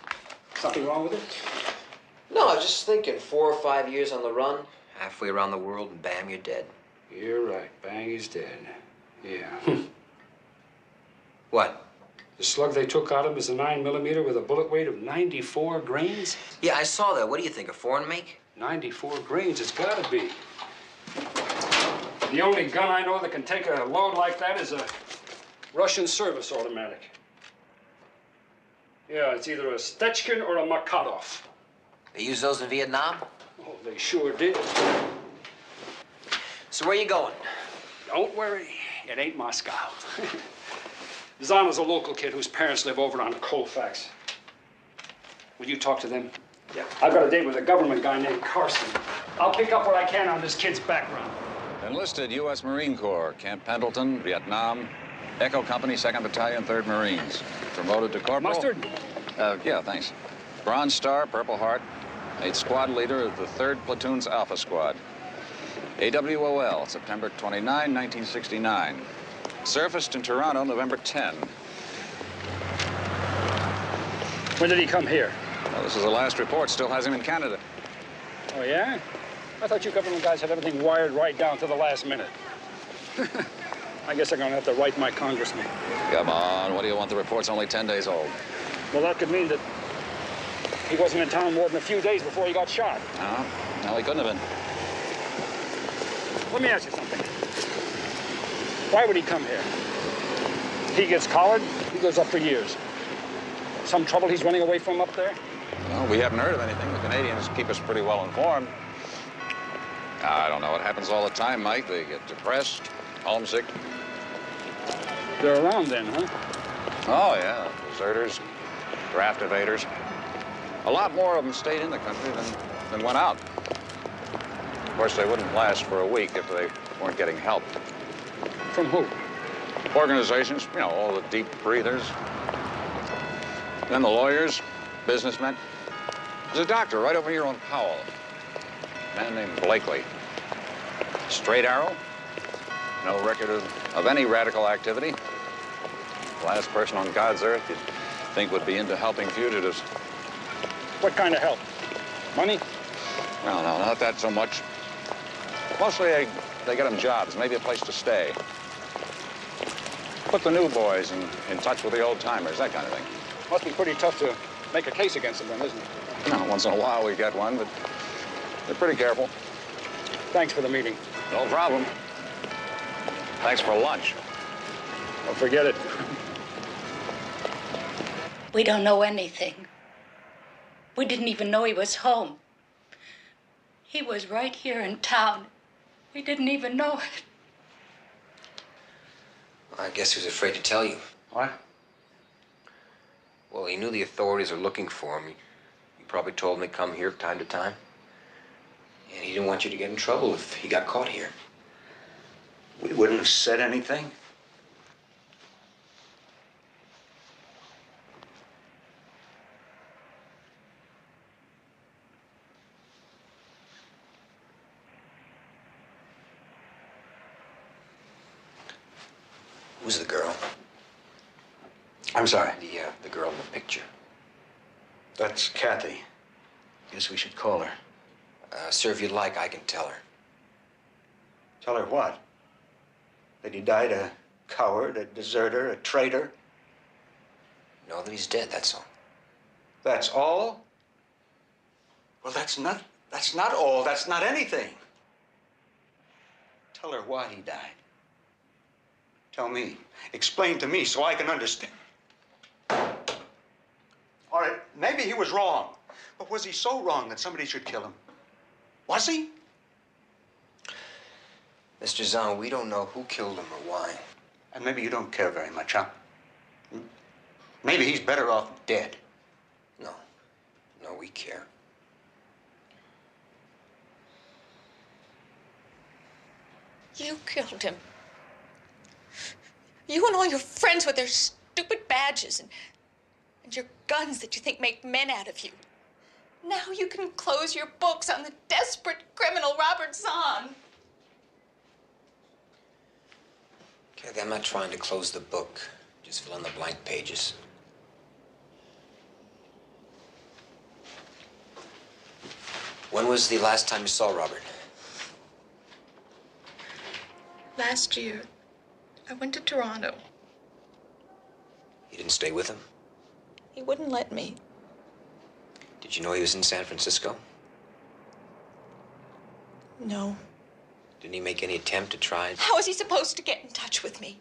Something wrong with it? No, I was just thinking, 4 or 5 years on the run, halfway around the world, and bam, you're dead. You're right. Bang, he's dead. Yeah. What? The slug they took out of him is a 9mm with a bullet weight of 94 grains? Yeah, I saw that. What do you think, a foreign make? 94 grains, it's gotta be. The only gun I know that can take a load like that is a Russian service automatic. Yeah, it's either a Stechkin or a Makarov. They used those in Vietnam? Oh, they sure did. So where you going? Don't worry, it ain't Moscow. Zahn is a local kid whose parents live over on Colfax. Will you talk to them? Yeah. I've got a date with a government guy named Carson. I'll pick up what I can on this kid's background. Enlisted U.S. Marine Corps, Camp Pendleton, Vietnam. Echo Company, 2nd Battalion, 3rd Marines. Promoted to corporal. Mustard? Yeah, thanks. Bronze Star, Purple Heart. Made squad leader of the 3rd Platoon's Alpha Squad. AWOL, September 29, 1969. Surfaced in Toronto, November 10. When did he come here? Well, this is the last report. Still has him in Canada. Oh, yeah? I thought you government guys had everything wired right down to the last minute. I guess I'm gonna have to write my congressman. Come on, what do you want? The report's only 10 days old. Well, that could mean that he wasn't in town more than a few days before he got shot. No, he couldn't have been. Let me ask you something. Why would he come here? He gets collared, he goes up for years. Some trouble he's running away from up there? Well, we haven't heard of anything. The Canadians keep us pretty well informed. I don't know. It happens all the time, Mike. They get depressed, homesick. They're around then, huh? Oh, yeah. Deserters, draft evaders. A lot more of them stayed in the country than went out. Of course, they wouldn't last for a week if they weren't getting help. From who? Organizations, you know, all the deep breathers. Then the lawyers, businessmen. There's a doctor right over here on Powell. A man named Blakely. Straight arrow. No record of any radical activity. The last person on God's earth you'd think would be into helping fugitives. What kind of help? Money? No, not that so much. Mostly they get them jobs, maybe a place to stay. Put the new boys in touch with the old timers, that kind of thing. Must be pretty tough to make a case against them then, isn't it? No, once in a while we get one, but they're pretty careful. Thanks for the meeting. No problem. Thanks for lunch. Well, forget it. We don't know anything. We didn't even know he was home. He was right here in town. We didn't even know it. I guess he was afraid to tell you. What? Well, he knew the authorities are looking for him. He probably told them to come here time to time. And he didn't want you to get in trouble if he got caught here. We wouldn't have said anything. Who's the girl? I'm sorry. The girl in the picture. That's Kathy. Guess we should call her. Sir, if you'd like, I can tell her. Tell her what? That he died a coward, a deserter, a traitor? No, that he's dead, that's all. That's all? Well, that's not all. That's not anything. Tell her why he died. Tell me. Explain to me so I can understand. All right, maybe he was wrong. But was he so wrong that somebody should kill him? Was he? Mr. Zhang, we don't know who killed him or why. And maybe you don't care very much, huh? Maybe he's better off dead. No. No, we care. You killed him. You and all your friends with their stupid badges and your guns that you think make men out of you. Now you can close your books on the desperate criminal Robert Zahn. Kathy, I'm not trying to close the book. Just fill in the blank pages. When was the last time you saw Robert? Last year, I went to Toronto. You didn't stay with him? He wouldn't let me. Did you know he was in San Francisco? No. Didn't he make any attempt to try? How is he supposed to get in touch with me?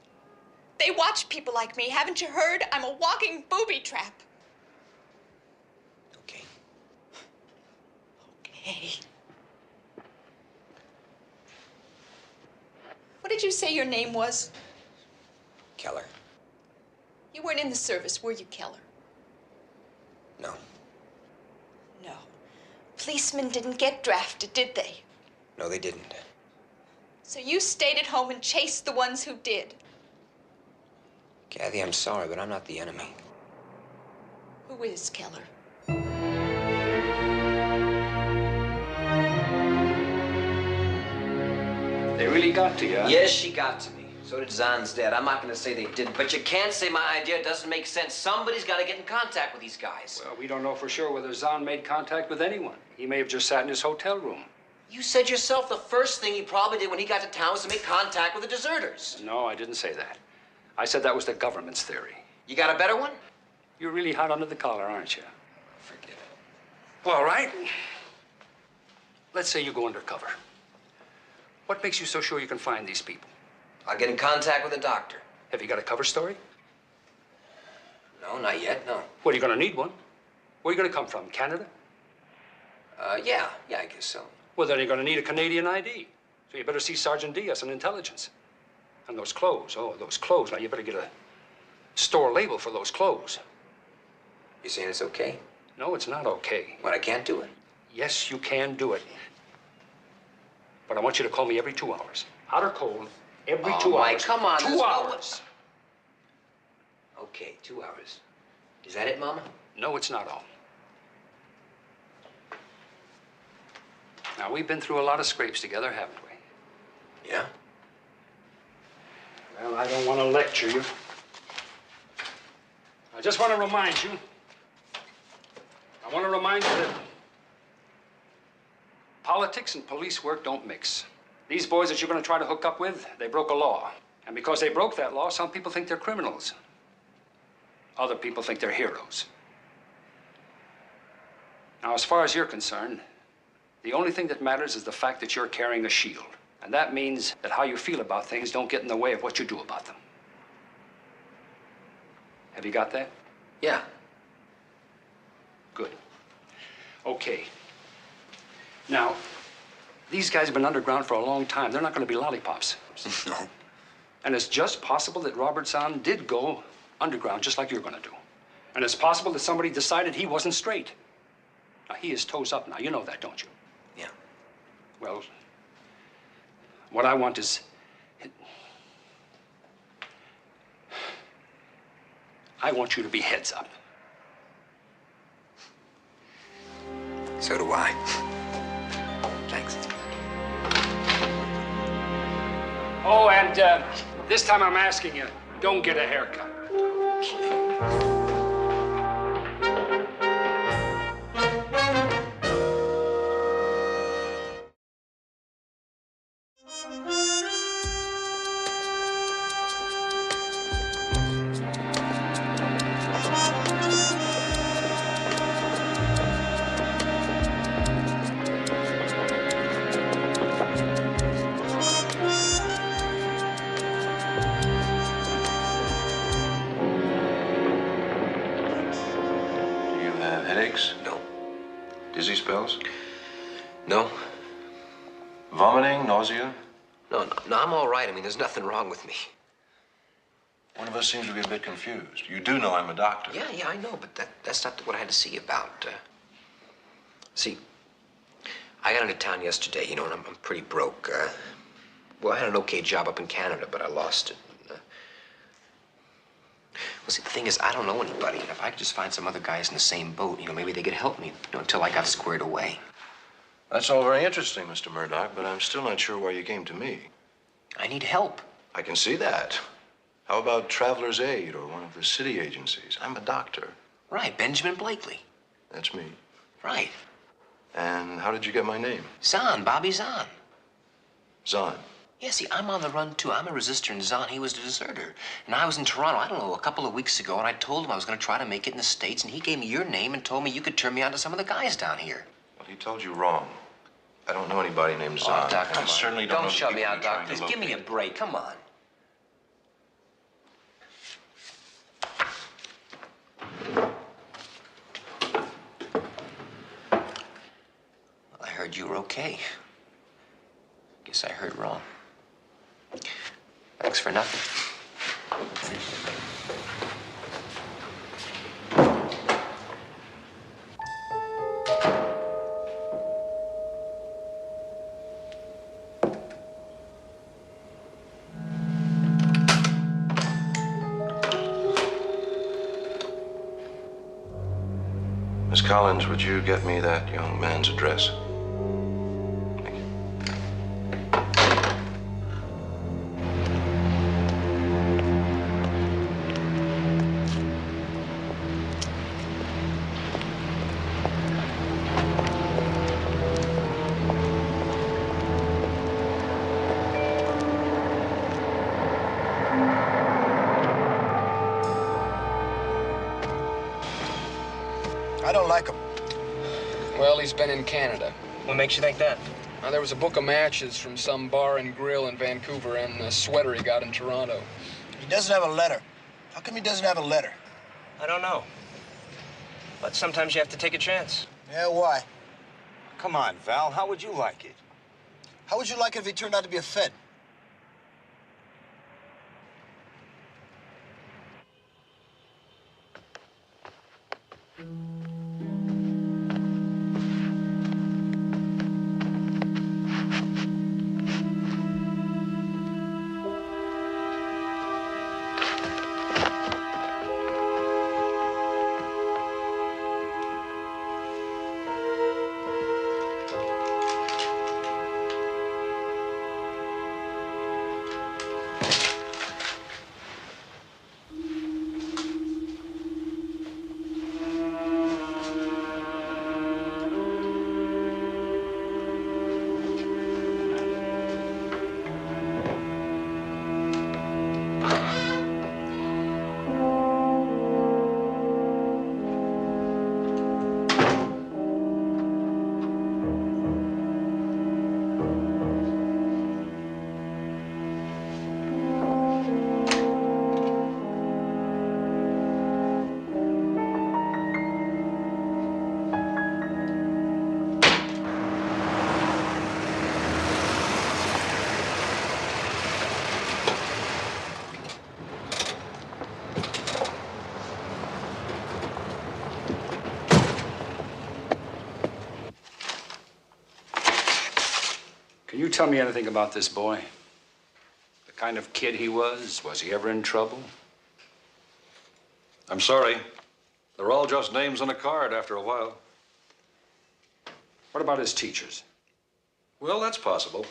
They watch people like me. Haven't you heard? I'm a walking booby trap. Okay. Okay. What did you say your name was? Keller. You weren't in the service, were you, Keller? No. No. Policemen didn't get drafted, did they? No, they didn't. So you stayed at home and chased the ones who did. Kathy, I'm sorry, but I'm not the enemy. Who is Keller? They really got to you, huh? Yes, she got to me. So did Zahn's dad. I'm not going to say they didn't, but you can't say my idea doesn't make sense. Somebody's got to get in contact with these guys. Well, we don't know for sure whether Zahn made contact with anyone. He may have just sat in his hotel room. You said yourself the first thing he probably did when he got to town was to make contact with the deserters. No, I didn't say that. I said that was the government's theory. You got a better one? You're really hot under the collar, aren't you? Forget it. All right. Let's say you go undercover. What makes you so sure you can find these people? I'll get in contact with the doctor. Have you got a cover story? No, not yet, no. Well, you're going to need one. Where are you going to come from? Canada? Yeah, I guess so. Well, then you're going to need a Canadian ID. So you better see Sergeant Diaz on intelligence. And those clothes, oh, those clothes. Now, you better get a store label for those clothes. You saying it's okay? No, it's not okay. What, I can't do it? Yes, you can do it. But I want you to call me every 2 hours. Hot or cold, every 2 Mike, hours. come on. 2 hours. Okay, 2 hours. Is that it, Mama? No, it's not all. Now, we've been through a lot of scrapes together, haven't we? Yeah? Well, I don't want to lecture you. I just want to remind you. I want to remind you that politics and police work don't mix. These boys that you're going to try to hook up with, they broke a law. And because they broke that law, some people think they're criminals. Other people think they're heroes. Now, as far as you're concerned, the only thing that matters is the fact that you're carrying a shield. And that means that how you feel about things don't get in the way of what you do about them. Have you got that? Yeah. Good. Okay. Now, these guys have been underground for a long time. They're not going to be lollipops. No. And it's just possible that Robert Zahn did go underground, just like you're going to do. And it's possible that somebody decided he wasn't straight. Now, he is toes up now. You know that, don't you? Yeah. Well, what I want is... I want you to be heads up. So do I. Thanks. Oh, and this time I'm asking you, don't get a haircut. dizzy spells? No. Vomiting, nausea? No, I'm all right. I mean, there's nothing wrong with me. One of us seems to be a bit confused. You do know I'm a doctor. Yeah, I know, but that's not what I had to see you about. See, I got into town yesterday, you know, and I'm pretty broke. Well, I had an okay job up in Canada, but I lost it. Well, see, the thing is, I don't know anybody. And if I could just find some other guys in the same boat, you know, maybe they could help me, you know, until I got squared away. That's all very interesting, Mr. Murdoch, but I'm still not sure why you came to me. I need help. I can see that. How about Traveler's Aid or one of the city agencies? I'm a doctor. Right, Benjamin Blakely. That's me. Right. And how did you get my name? Zahn, Bobby Zahn. Zahn. Yeah, see, I'm on the run, too. I'm a resistor, and Zahn, he was a deserter. And I was in Toronto, I don't know, a couple of weeks ago, and I told him I was going to try to make it in the States, and he gave me your name and told me you could turn me on to some of the guys down here. Well, he told you wrong. I don't know anybody named Zahn. Oh, Doc, and come I on. certainly don't know the shut me people out, you're Doc. trying to Please give me a locate. break. Come on. Well, I heard you were okay. Guess I heard wrong. Thanks for nothing. Miss Collins, would you get me that young man's address? I don't like him. Well, he's been in Canada. What makes you think that? There was a book of matches from some bar and grill in Vancouver and a sweater he got in Toronto. He doesn't have a letter. How come he doesn't have a letter? I don't know. But sometimes you have to take a chance. Yeah, why? Come on, Val. How would you like it? How would you like it if he turned out to be a Fed? Can you tell me anything about this boy? The kind of kid he was? Was he ever in trouble? I'm sorry. They're all just names on a card after a while. What about his teachers? Well, that's possible.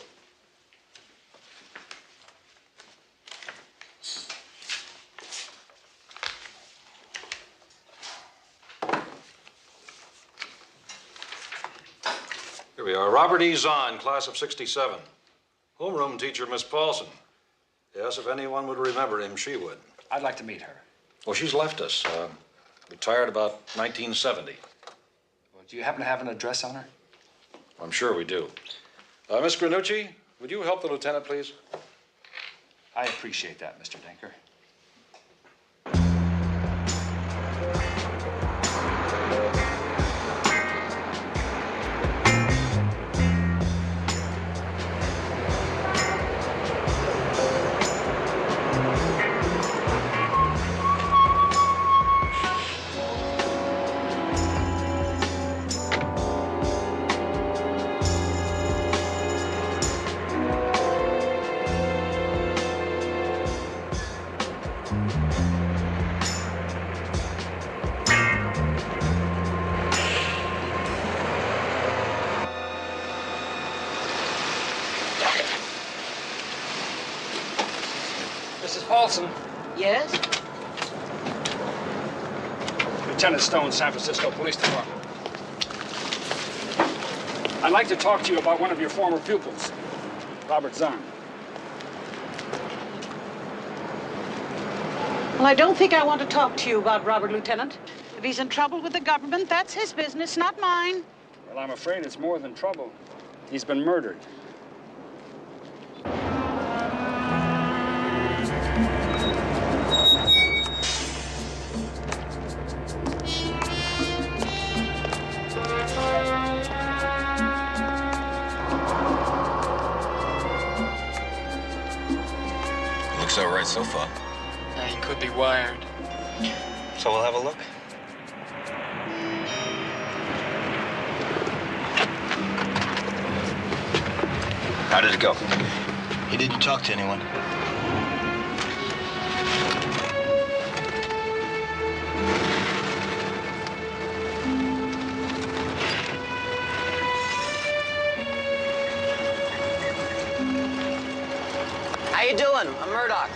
Here we are. Robert E. Zahn, class of '67. Homeroom teacher, Miss Paulson. Yes, if anyone would remember him, she would. I'd like to meet her. Well, she's left us. Retired about 1970. Well, do you happen to have an address on her? I'm sure we do. Miss Granucci, would you help the lieutenant, please? I appreciate that, Mr. Denker. Mrs. Paulson. Yes? Lieutenant Stone, San Francisco Police Department. I'd like to talk to you about one of your former pupils, Robert Zahn. Well, I don't think I want to talk to you about Robert, Lieutenant. If he's in trouble with the government, that's his business, not mine. Well, I'm afraid it's more than trouble. He's been murdered. Looks all right so far. He could be wired. So we'll have a look. How did it go? He didn't talk to anyone. How you doing? I'm Murdoch.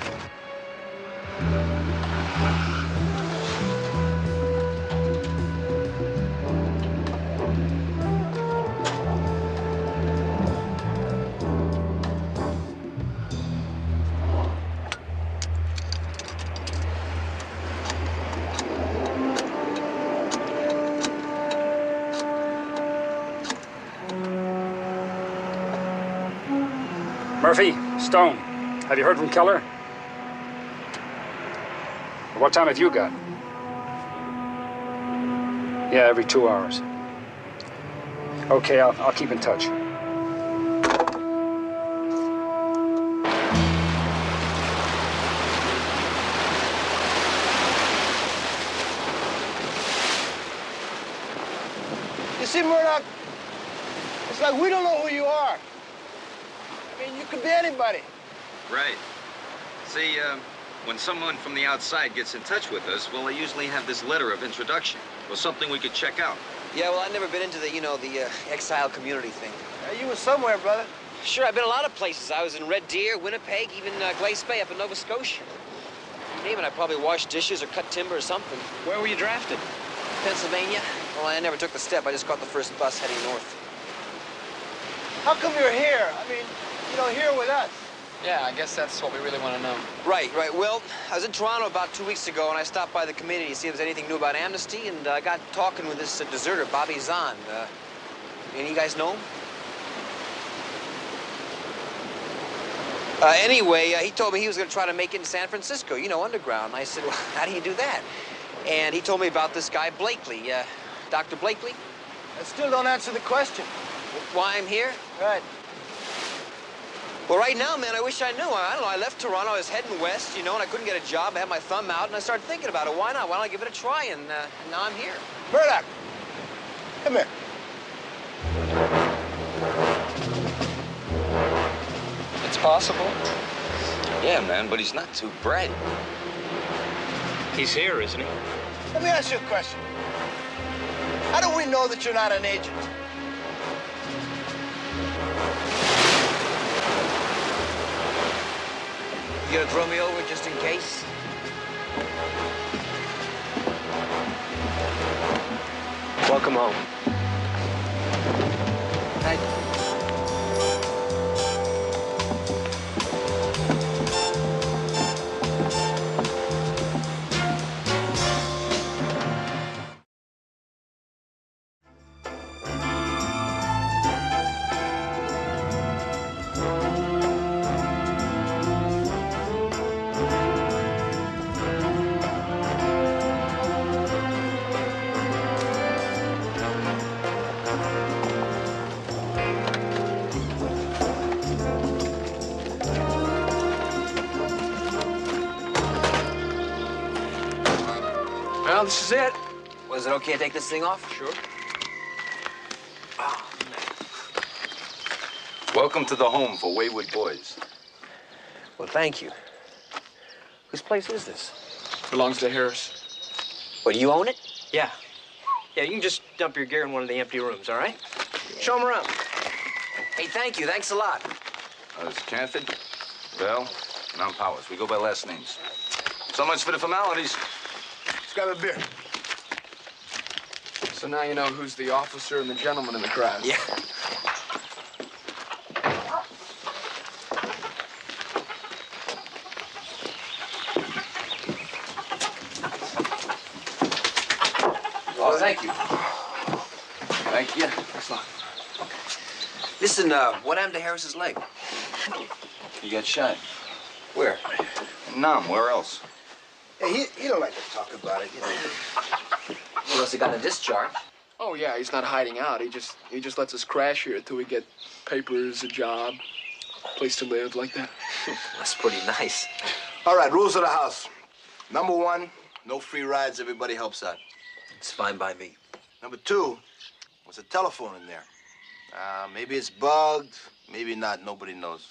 Murphy, Stone, have you heard from Keller? What time have you got? Yeah, every 2 hours. Okay, I'll keep in touch. You see, Murdoch, it's like we don't know who you are. I mean, you could be anybody. Right. See, when someone from the outside gets in touch with us, well, they usually have this letter of introduction or something we could check out. Yeah, well, I've never been into the, the exile community thing. You were somewhere, brother. Sure, I've been a lot of places. I was in Red Deer, Winnipeg, even Glace Bay up in Nova Scotia. You name it, I probably washed dishes or cut timber or something. Where were you drafted? Pennsylvania. Well, I never took the step. I just caught the first bus heading north. How come you're here? I mean, here with us. Yeah, I guess that's what we really want to know. Right. Well, I was in Toronto about 2 weeks ago, and I stopped by the committee to see if there's anything new about amnesty, and I got talking with this deserter, Bobby Zahn. Any of you guys know him? Anyway, he told me he was going to try to make it in San Francisco, underground. And I said, well, how do you do that? And he told me about this guy, Blakely, Dr. Blakely. I still don't answer the question. Why I'm here? Right. Well, right now, man, I wish I knew. I don't know, I left Toronto, I was heading west, and I couldn't get a job. I had my thumb out, and I started thinking about it. Why not? Why don't I give it a try? And now I'm here. Murdoch, come here. It's possible. Yeah, man, but he's not too bright. He's here, isn't he? Let me ask you a question. How do we know that you're not an agent? You gonna throw me over just in case? Welcome home. Thank you. Well, this is it. Was it okay to take this thing off? Sure. Oh, Welcome to the home for wayward boys. well, thank you. Whose place is this? Belongs to Harris. What, do you own it? Yeah. Yeah, you can just dump your gear in one of the empty rooms, all right? Show them around. Hey, thank you. Thanks a lot. It's Canford. Bell, and I'm Powers. We go by last names. So much for the formalities. Let's grab a beer. So now you know who's the officer and the gentleman in the crowd. Yeah. Oh, thank you. Thank you. Thanks a lot. Listen, what happened to Harris's leg? You got shot. Where? Nam, where else? Hey, he don't like to talk about it, you know. Unless he got a discharge. Oh yeah, he's not hiding out. He just lets us crash here till we get papers, a job, place to live, like that. That's pretty nice. All right, rules of the house. Number 1, no free rides. Everybody helps out. It's fine by me. Number 2, there's a telephone in there. Maybe it's bugged, maybe not. Nobody knows.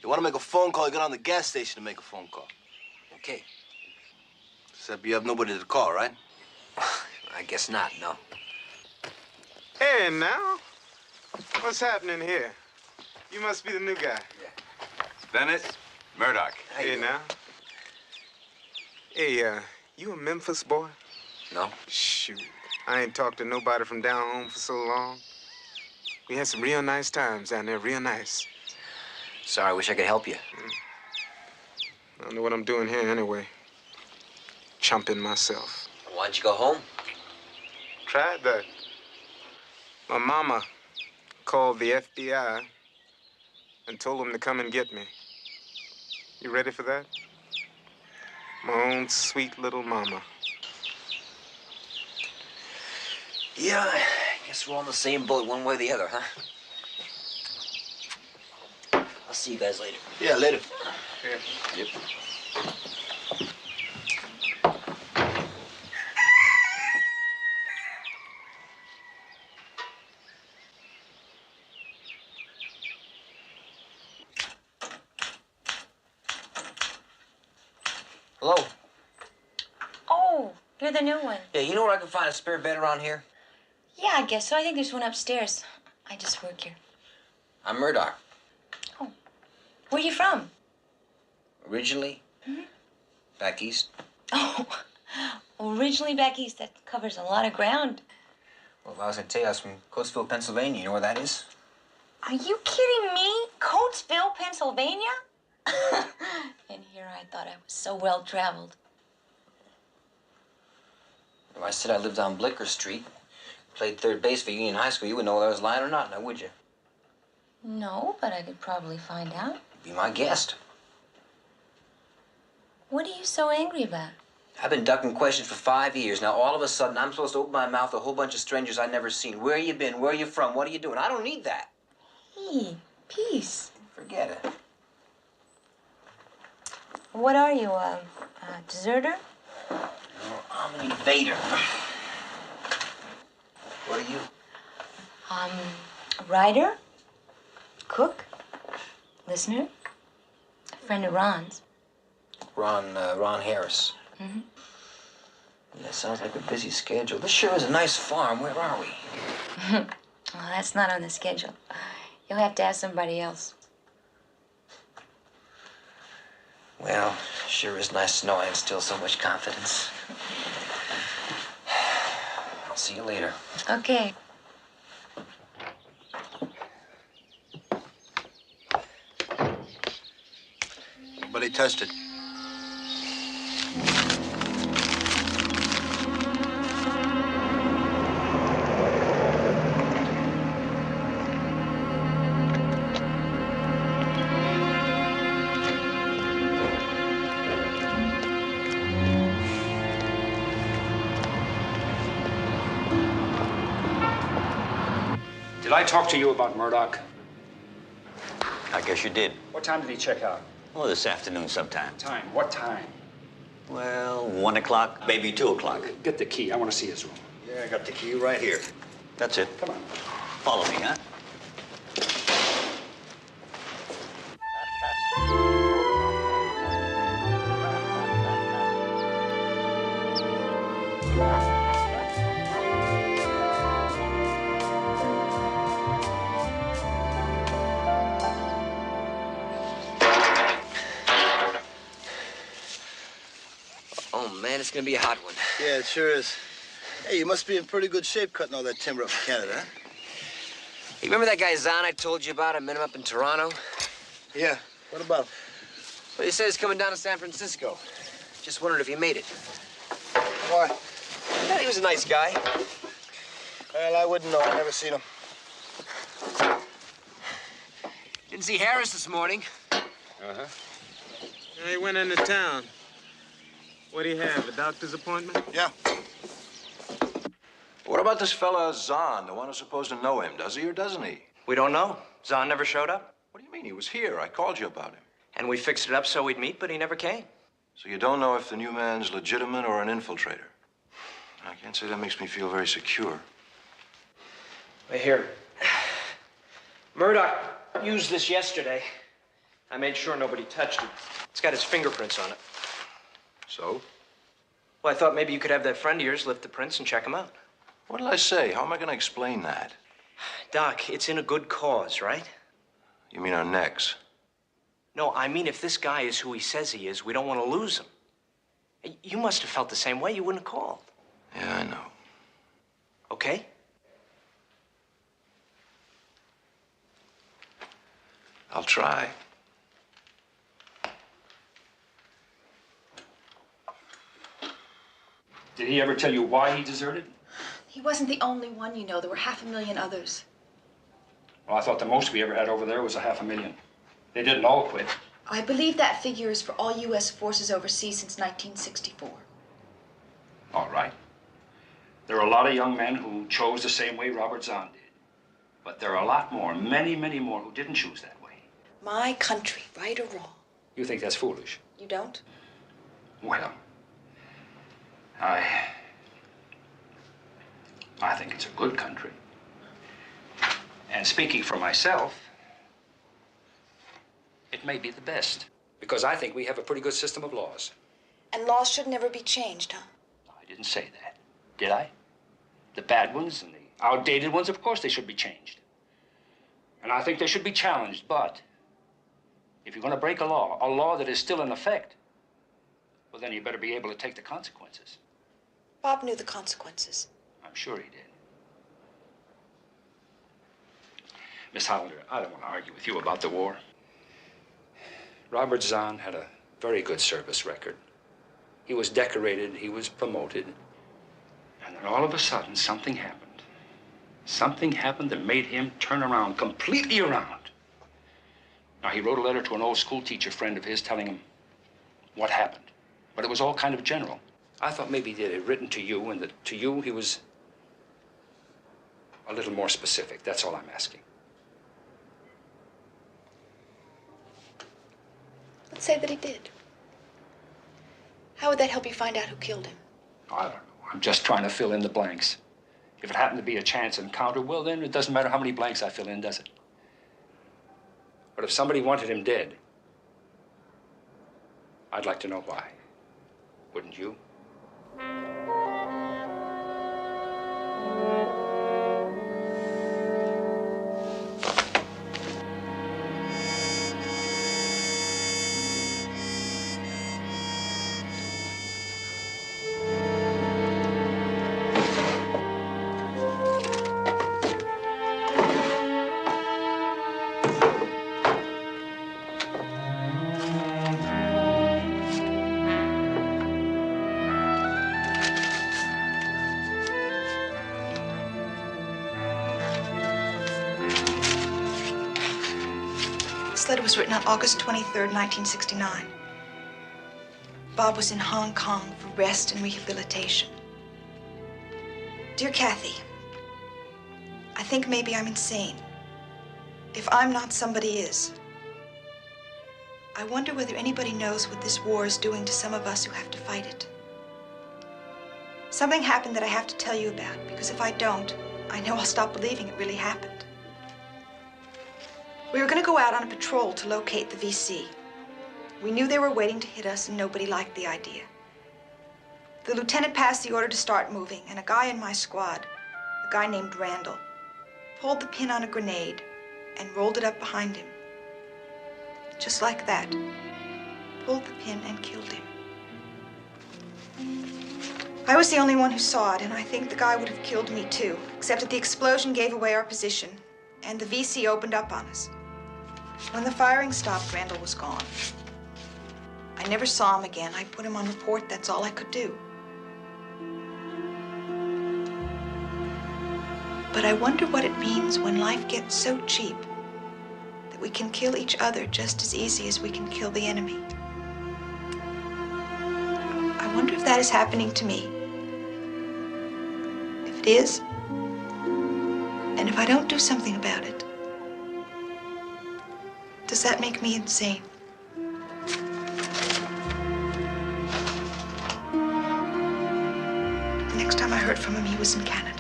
You want to make a phone call, you go down to the gas station to make a phone call. Okay. Except you have nobody to call, right? I guess not, no. Hey, now? What's happening here? You must be the new guy. Bennett, Murdoch. Hey, now. Hey, you a Memphis boy? No. Shoot. I ain't talked to nobody from down home for so long. We had some real nice times down there, real nice. Sorry, I wish I could help you. I don't know what I'm doing here anyway. Chumping myself. Why'd you go home? Tried that. My mama called the FBI and told them to come and get me. You ready for that? My own sweet little mama. Yeah, I guess we're all in the same boat, one way or the other, huh? I'll see you guys later. Yeah, later. Yep. Hello? Oh, you're the new one. Yeah, you know where I can find a spare bed around here? Yeah, I guess so. I think there's one upstairs. I just work here. I'm Murdoch. Where are you from? Originally, back east. Oh, originally back east. That covers a lot of ground. Well, if I was gonna tell you, I was from Coatesville, Pennsylvania. You know where that is? Are you kidding me? Coatesville, Pennsylvania? And here I thought I was so well traveled. If I said I lived on Blicker Street, played third base for Union High School, you would know whether I was lying or not, now would you? No, but I could probably find out. Be my guest. What are you so angry about? I've been ducking questions for 5 years. Now, all of a sudden, I'm supposed to open my mouth to a whole bunch of strangers I've never seen. Where you been? Where you from? What are you doing? I don't need that. Hey, peace. Forget it. What are you, a deserter? No, I'm an invader. What are you? A writer, cook, listener, a friend of Ron's. Ron Harris. Mm-hmm. That sounds like a busy schedule. This sure is a nice farm. Where are we? Well, that's not on the schedule. You'll have to ask somebody else. Well, sure is nice to know I instill so much confidence. I'll see you later. Okay. But he touched it. Did I talk to you about Murdoch? I guess you did. What time did he check out? Well, this afternoon sometime. Time? What time? Well, 1 o'clock, maybe 2 o'clock. Get the key. I want to see his room. Yeah, I got the key right here. That's it. Come on. Follow me, huh? man. It's gonna be a hot one. Yeah, it sure is. Hey, you must be in pretty good shape cutting all that timber up in Canada, huh? Hey, remember that guy Zahn I told you about? I met him up in Toronto. Yeah. What about him? Well, he said he's coming down to San Francisco. Just wondered if he made it. Why? Yeah, he was a nice guy. Well, I wouldn't know. I've never seen him. Didn't see Harris this morning. Uh-huh. He went into town. What do you have, a doctor's appointment? Yeah. What about this fella Zahn, the one who's supposed to know him? Does he or doesn't he? We don't know. Zahn never showed up. What do you mean? He was here. I called you about him. And we fixed it up so we'd meet, but he never came. So you don't know if the new man's legitimate or an infiltrator? I can't say that makes me feel very secure. Wait, here. Murdoch used this yesterday. I made sure nobody touched it. It's got his fingerprints on it. So? Well, I thought maybe you could have that friend of yours lift the prints and check them out. What did I say? How am I going to explain that? Doc, it's in a good cause, right? You mean our necks? No, I mean if this guy is who he says he is, we don't want to lose him. You must have felt the same way. You wouldn't have called. Yeah, I know. Okay? I'll try. Did he ever tell you why he deserted? He wasn't the only one, you know. There were 500,000 others. Well, I thought the most we ever had over there was 500,000. They didn't all quit. I believe that figure is for all U.S. forces overseas since 1964. All right. There are a lot of young men who chose the same way Robert Zahn did. But there are a lot more, many, many more, who didn't choose that way. My country, right or wrong. You think that's foolish? You don't? Well, I think it's a good country. And speaking for myself, it may be the best. Because I think we have a pretty good system of laws. And laws should never be changed, huh? I didn't say that, did I? The bad ones and the outdated ones, of course they should be changed. And I think they should be challenged, but if you're going to break a law that is still in effect, well, then you better be able to take the consequences. Bob knew the consequences. I'm sure he did. Miss Hollander, I don't want to argue with you about the war. Robert Zahn had a very good service record. He was decorated, he was promoted. And then all of a sudden, something happened. Something happened that made him turn around, completely around. Now, he wrote a letter to an old school teacher friend of his telling him what happened. But it was all kind of general. I thought maybe he had written to you, and that to you he was a little more specific. That's all I'm asking. Let's say that he did. How would that help you find out who killed him? I don't know. I'm just trying to fill in the blanks. If it happened to be a chance encounter, well, then it doesn't matter how many blanks I fill in, does it? But if somebody wanted him dead, I'd like to know why. Wouldn't you? This letter was written on August 23rd, 1969. Bob was in Hong Kong for rest and rehabilitation. Dear Kathy, I think maybe I'm insane. If I'm not, somebody is. I wonder whether anybody knows what this war is doing to some of us who have to fight it. Something happened that I have to tell you about, because if I don't, I know I'll stop believing it really happened. We were going to go out on a patrol to locate the VC. We knew they were waiting to hit us, and nobody liked the idea. The lieutenant passed the order to start moving, and a guy in my squad, a guy named Randall, pulled the pin on a grenade and rolled it up behind him. Just like that. Pulled the pin and killed him. I was the only one who saw it, and I think the guy would have killed me too, except that the explosion gave away our position, and the VC opened up on us. When the firing stopped, Randall was gone. I never saw him again. I put him on report. That's all I could do. But I wonder what it means when life gets so cheap that we can kill each other just as easy as we can kill the enemy. I wonder if that is happening to me. If it is, and if I don't do something about it, does that make me insane? The next time I heard from him, he was in Canada.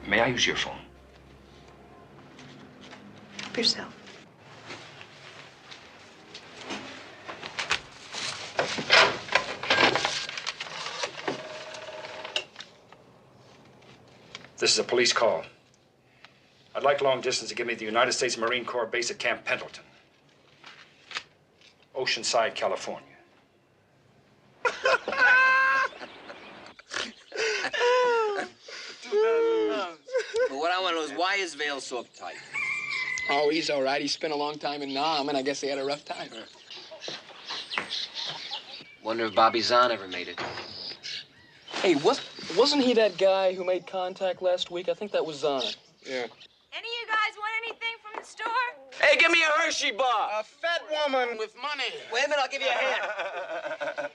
May I use your phone? Help yourself. This is a police call. I'd like long distance to give me the United States Marine Corps base at Camp Pendleton, Oceanside, California. But what I want to know is why is Vale so uptight? Oh, he's all right. He spent a long time in Nam, and I guess they had a rough time. Wonder if Bobby Zahn ever made it. Hey, wasn't he that guy who made contact last week? I think that was Zahn. Yeah. Any of you guys want anything from the store? Hey, give me a Hershey bar. A fat woman with money. Wait a minute, I'll give you a hand.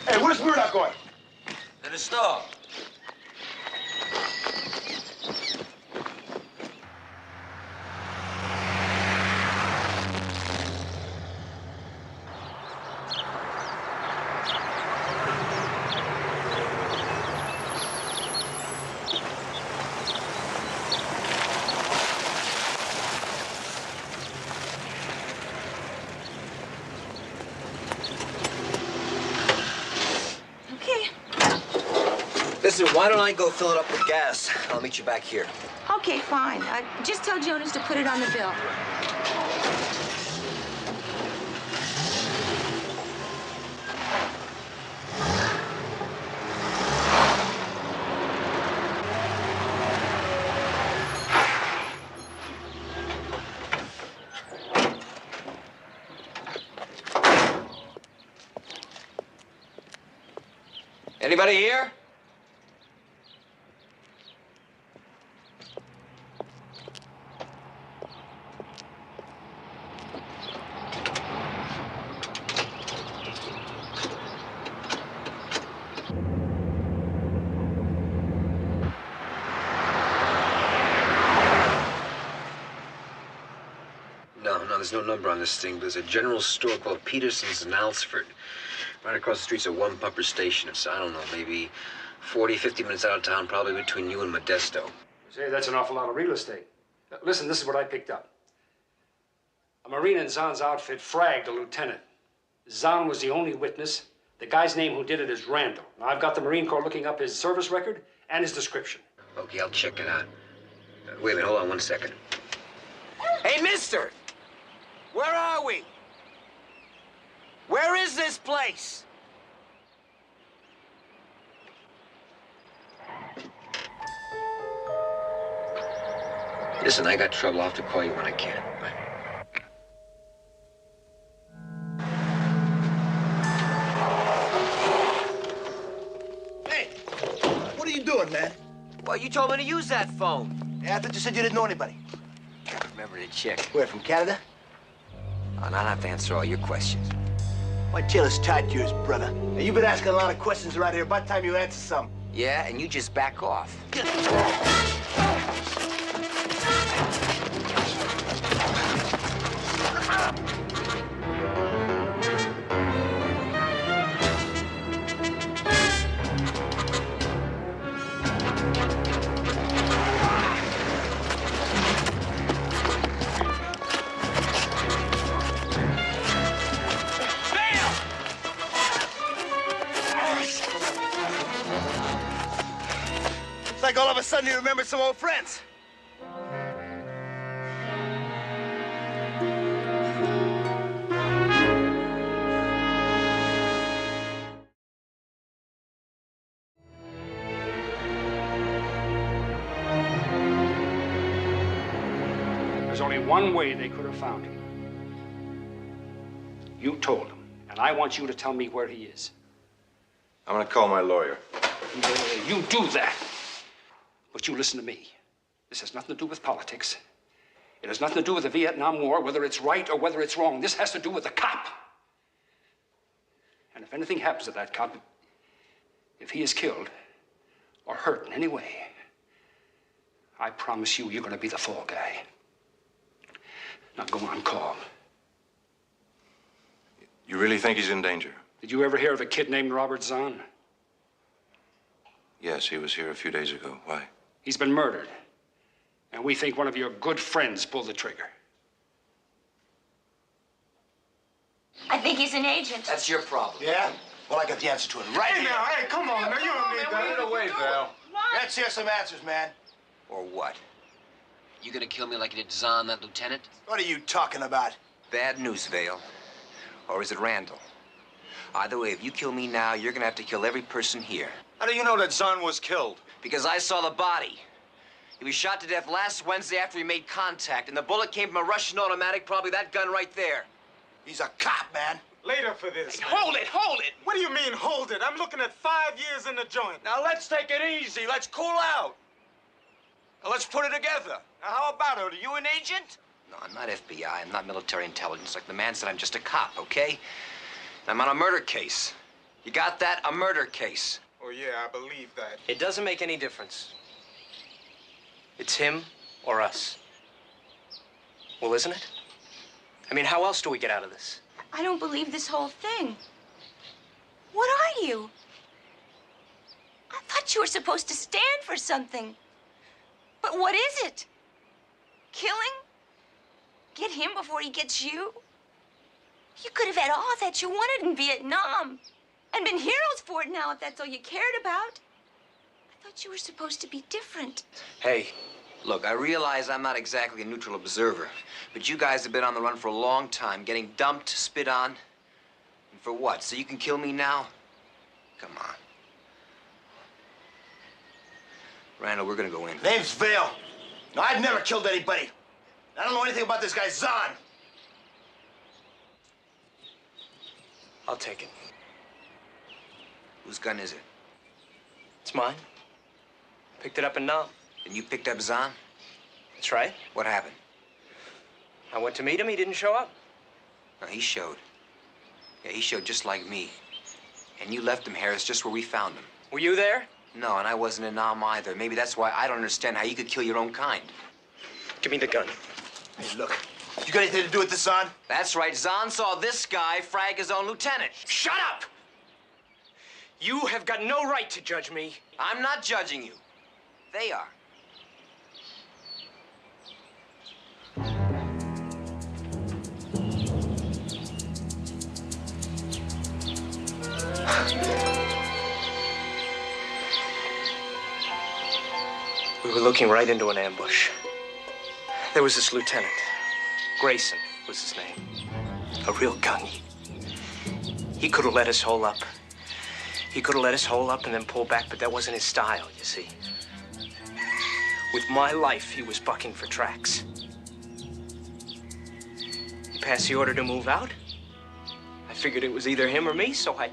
Hey, where's Murdoch going? To the store. Listen, why don't I go fill it up with gas? I'll meet you back here. Okay, fine. Just tell Jonas to put it on the bill. Anybody here? No, there's no number on this thing. There's a general store called Peterson's in Alsford. Right across the street's a one-pumper station. It's, I don't know, maybe 40, 50 minutes out of town, probably between you and Modesto. Say, that's an awful lot of real estate. Listen, this is what I picked up. A Marine in Zahn's outfit fragged a lieutenant. Zahn was the only witness. The guy's name who did it is Randall. Now, I've got the Marine Corps looking up his service record and his description. Okay, I'll check it out. Wait a minute, hold on 1 second. Hey, mister! Where are we? Where is this place? Listen, I got trouble. I'll have to call you when I can. Hey, what are you doing, man? Well, you told me to use that phone. Yeah, I thought you said you didn't know anybody. Remember the chick. Where, from Canada? And I'll have to answer all your questions. My tail is tied to yours, brother. And you've been asking a lot of questions around here. About time you answer some. Yeah, and you just back off. like all of a sudden you remembered some old friends. There's only one way they could have found him. You told them, and I want you to tell me where he is. I'm gonna call my lawyer. You do that. But you listen to me. This has nothing to do with politics. It has nothing to do with the Vietnam War, whether it's right or whether it's wrong. This has to do with the cop. And if anything happens to that cop, if he is killed or hurt in any way, I promise you, you're going to be the fall guy. Now go on, call. You really think he's in danger? Did you ever hear of a kid named Robert Zahn? Yes, he was here a few days ago. Why? He's been murdered. And we think one of your good friends pulled the trigger. I think he's an agent. That's your problem. Yeah? Well, I got the answer to it right Hey, here. now, hey, come on, man. You don't need that. Get away, Val. Let's hear some answers, man. Or what? You gonna kill me like you did Zahn, that lieutenant? What are you talking about? Bad news, Vale. Or is it Randall? Either way, if you kill me now, you're gonna have to kill every person here. How do you know that Zahn was killed? Because I saw the body. He was shot to death last Wednesday after we made contact, and the bullet came from a Russian automatic, probably that gun right there. He's a cop, man. Later for this. Hey, hold it, hold it! What do you mean, hold it? I'm looking at 5 years in the joint. Now let's take it easy. Let's cool out. Now let's put it together. Now how about it? Are you an agent? No, I'm not FBI. I'm not military intelligence. Like the man said, I'm just a cop, okay? I'm on a murder case. You got that? A murder case. Oh, yeah, I believe that. It doesn't make any difference. It's him or us. Well, isn't it? I mean, how else do we get out of this? I don't believe this whole thing. What are you? I thought you were supposed to stand for something. But what is it? Killing? Get him before he gets you? You could have had all that you wanted in Vietnam and been heroes for it now if that's all you cared about. I thought you were supposed to be different. Hey, look, I realize I'm not exactly a neutral observer, but you guys have been on the run for a long time, getting dumped, spit on. And for what? So you can kill me now? Come on. Randall, we're gonna go in. Name's Vale. No, I've never killed anybody. I don't know anything about this guy, Zahn. I'll take it. Whose gun is it? It's mine. Picked it up in Nam. And you picked up Zahn? That's right. What happened? I went to meet him. He didn't show up. No, he showed. Yeah, he showed just like me. And you left him, Harris, just where we found him. Were you there? No, and I wasn't in Nam either. Maybe that's why I don't understand how you could kill your own kind. Give me the gun. Hey, look. You got anything to do with this, Zahn? That's right. Zahn saw this guy frag his own lieutenant. Shut up! You have got no right to judge me. I'm not judging you. They are. We were looking right into an ambush. There was this lieutenant. Grayson was his name. A real gunny. He could have let us hole up. He could have let us hole up and then pull back, but that wasn't his style, you see. With my life, he was bucking for tracks. He passed the order to move out. I figured it was either him or me, so I...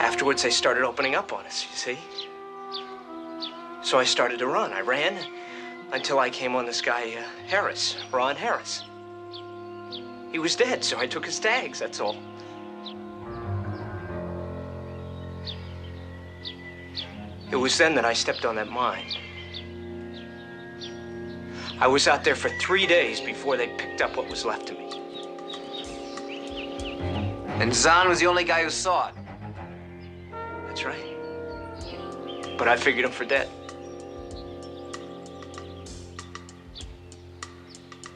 Afterwards, they started opening up on us, you see. So I started to run. I ran until I came on this guy, Harris, Ron Harris. He was dead, so I took his tags, that's all. It was then that I stepped on that mine. I was out there for 3 days before they picked up what was left of me. And Zahn was the only guy who saw it. That's right. But I figured him for dead.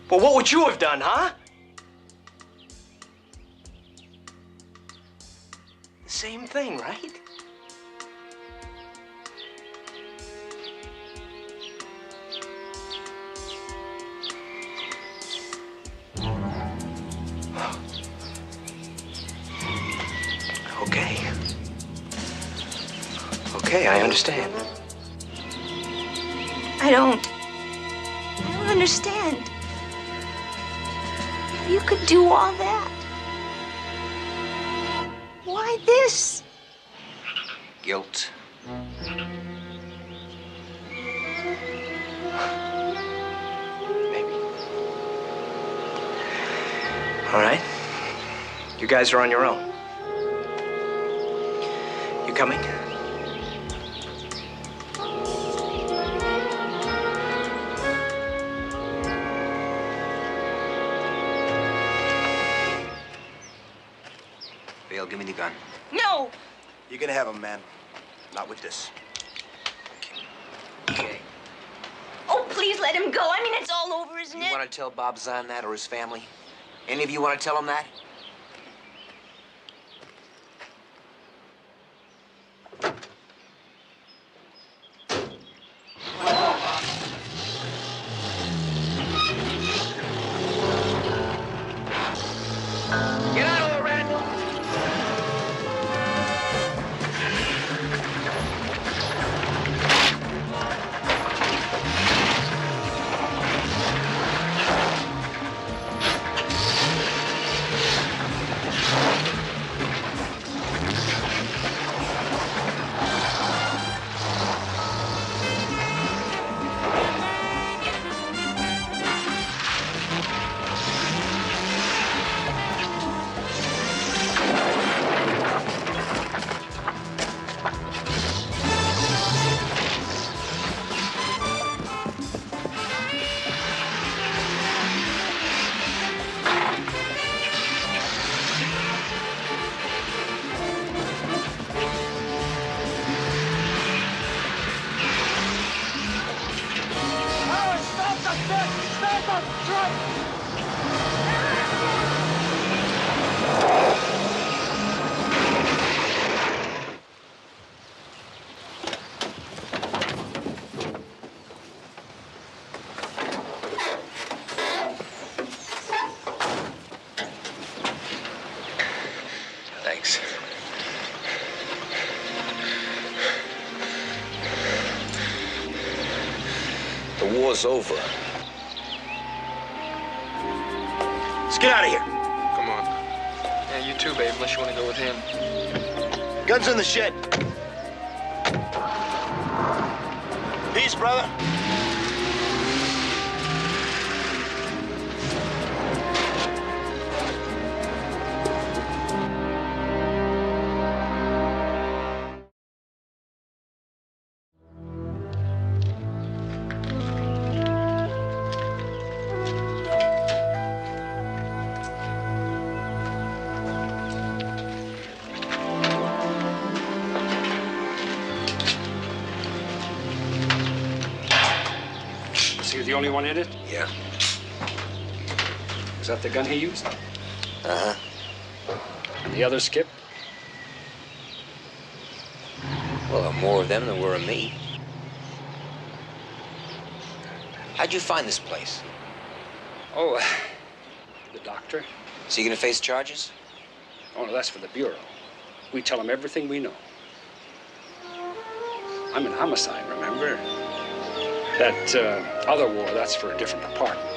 Well, what would you have done, huh? same thing, right? Okay. Okay, I understand. I don't understand. You could do all that. Why this? Guilt. Maybe. All right. You guys are on your own. You coming? Vale, give me the gun. No! You're gonna have him, man. Not with this. Okay. Oh, please let him go. I mean, it's all over, isn't You it? want to tell Bob Zahn that or his family? Any of you want to tell him that? Get out of there, Randall! Thanks. The war's over. Let's get out of here. Come on. Yeah, you too, babe, unless you want to go with him. Guns in the shed. Peace, brother. So you're the only one in it? Yeah. Is that the gun he used? Uh-huh. And the other Skip? Well, there are more of them than were of me. How'd you find this place? Oh, the doctor. So you gonna face charges? Oh, no, that's for the Bureau. We tell them everything we know. I'm in homicide, remember? That other war, that's for a different department.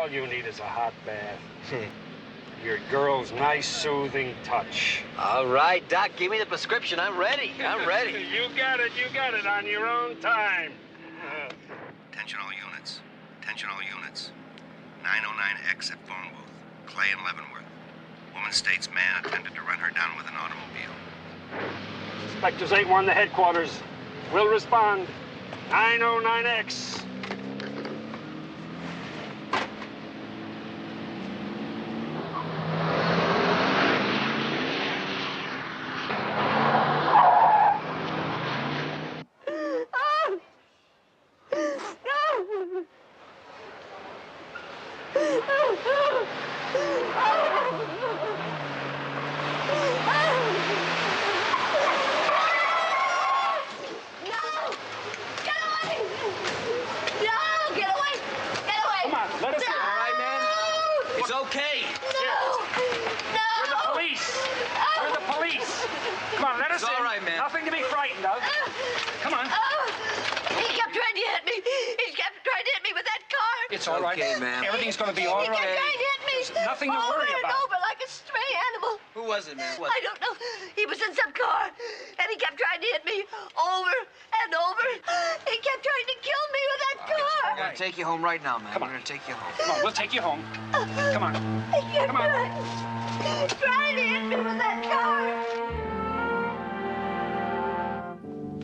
All you need is a hot bath. Your girl's nice, soothing touch. All right, Doc, give me the prescription. I'm ready. I'm ready. You got it on your own time. Attention all units. Attention all units. 909X at phone booth. Clay and Leavenworth. Woman states man attempted to run her down with an automobile. Inspectors 8-1 to headquarters. Will respond. 909X. It's all right. Okay, ma'am. Everything's going to be all right. He kept trying to hit me. There's nothing to worry about. Over like a stray animal. Who was it, ma'am? I don't know. He was in some car, and he kept trying to hit me over and over. He kept trying to kill me with that car. We're going to take you home right now, ma'am. We're going to take you home. Come on, we'll take you home. Come on. He kept trying to hit me with that car.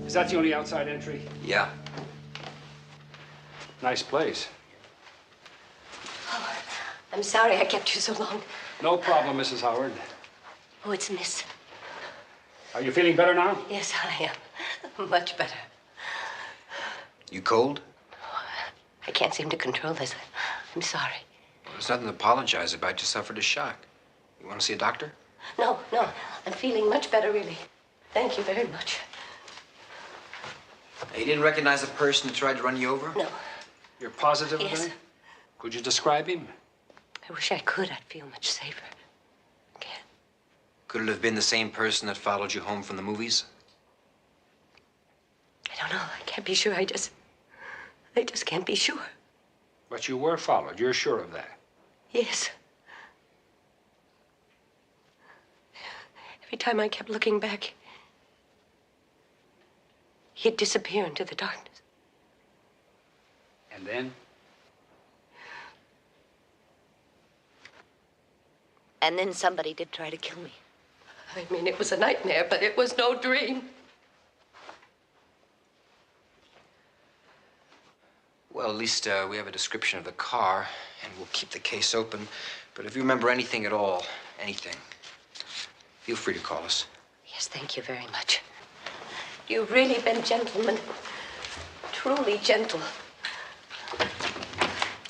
Is that the only outside entry? Yeah. Nice place. Oh, I'm sorry I kept you so long. No problem, Mrs. Howard. Oh, it's Miss. Are you feeling better now? Yes, I am. Much better. You cold? I can't seem to control this. I'm sorry. Well, there's nothing to apologize about. You suffered a shock. You want to see a doctor? No. I'm feeling much better, really. Thank you very much. You didn't recognize the person who tried to run you over? No. You're positive of Yes. that? Could you describe him? I wish I could. I'd feel much safer. Could it have been the same person that followed you home from the movies? I don't know. I can't be sure. I just can't be sure. But you were followed. You're sure of that? Yes. Every time I kept looking back, he'd disappear into the darkness. And then? And then somebody did try to kill me. I mean, it was a nightmare, but it was no dream. Well, at least we have a description of the car, and we'll keep the case open. But if you remember anything at all, anything, feel free to call us. Yes, thank you very much. You've really been gentlemen. Truly gentle.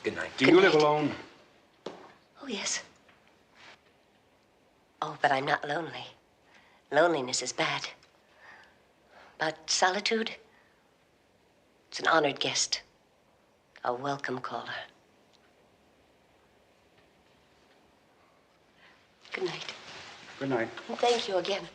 Good night. Do you live alone? Oh, yes. Oh, but I'm not lonely. Loneliness is bad. But solitude, it's an honored guest. A welcome caller. Good night. Good night. And thank you again.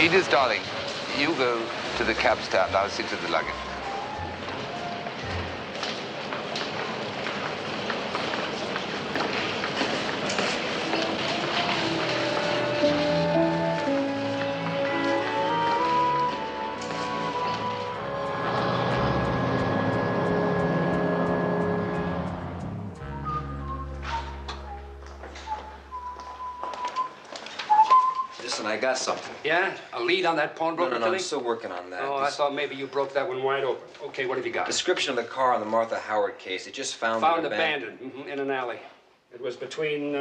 Edith, darling, you go to the cab stand. I'll see to the luggage. Listen, I got something. Yeah? A lead on that pawnbroker No, I'm killing? still working on that. Oh, I thought maybe you broke that one wide open. Okay, what have you got? Description of the car on the Martha Howard case. They just found Found it abandoned in an alley. It was between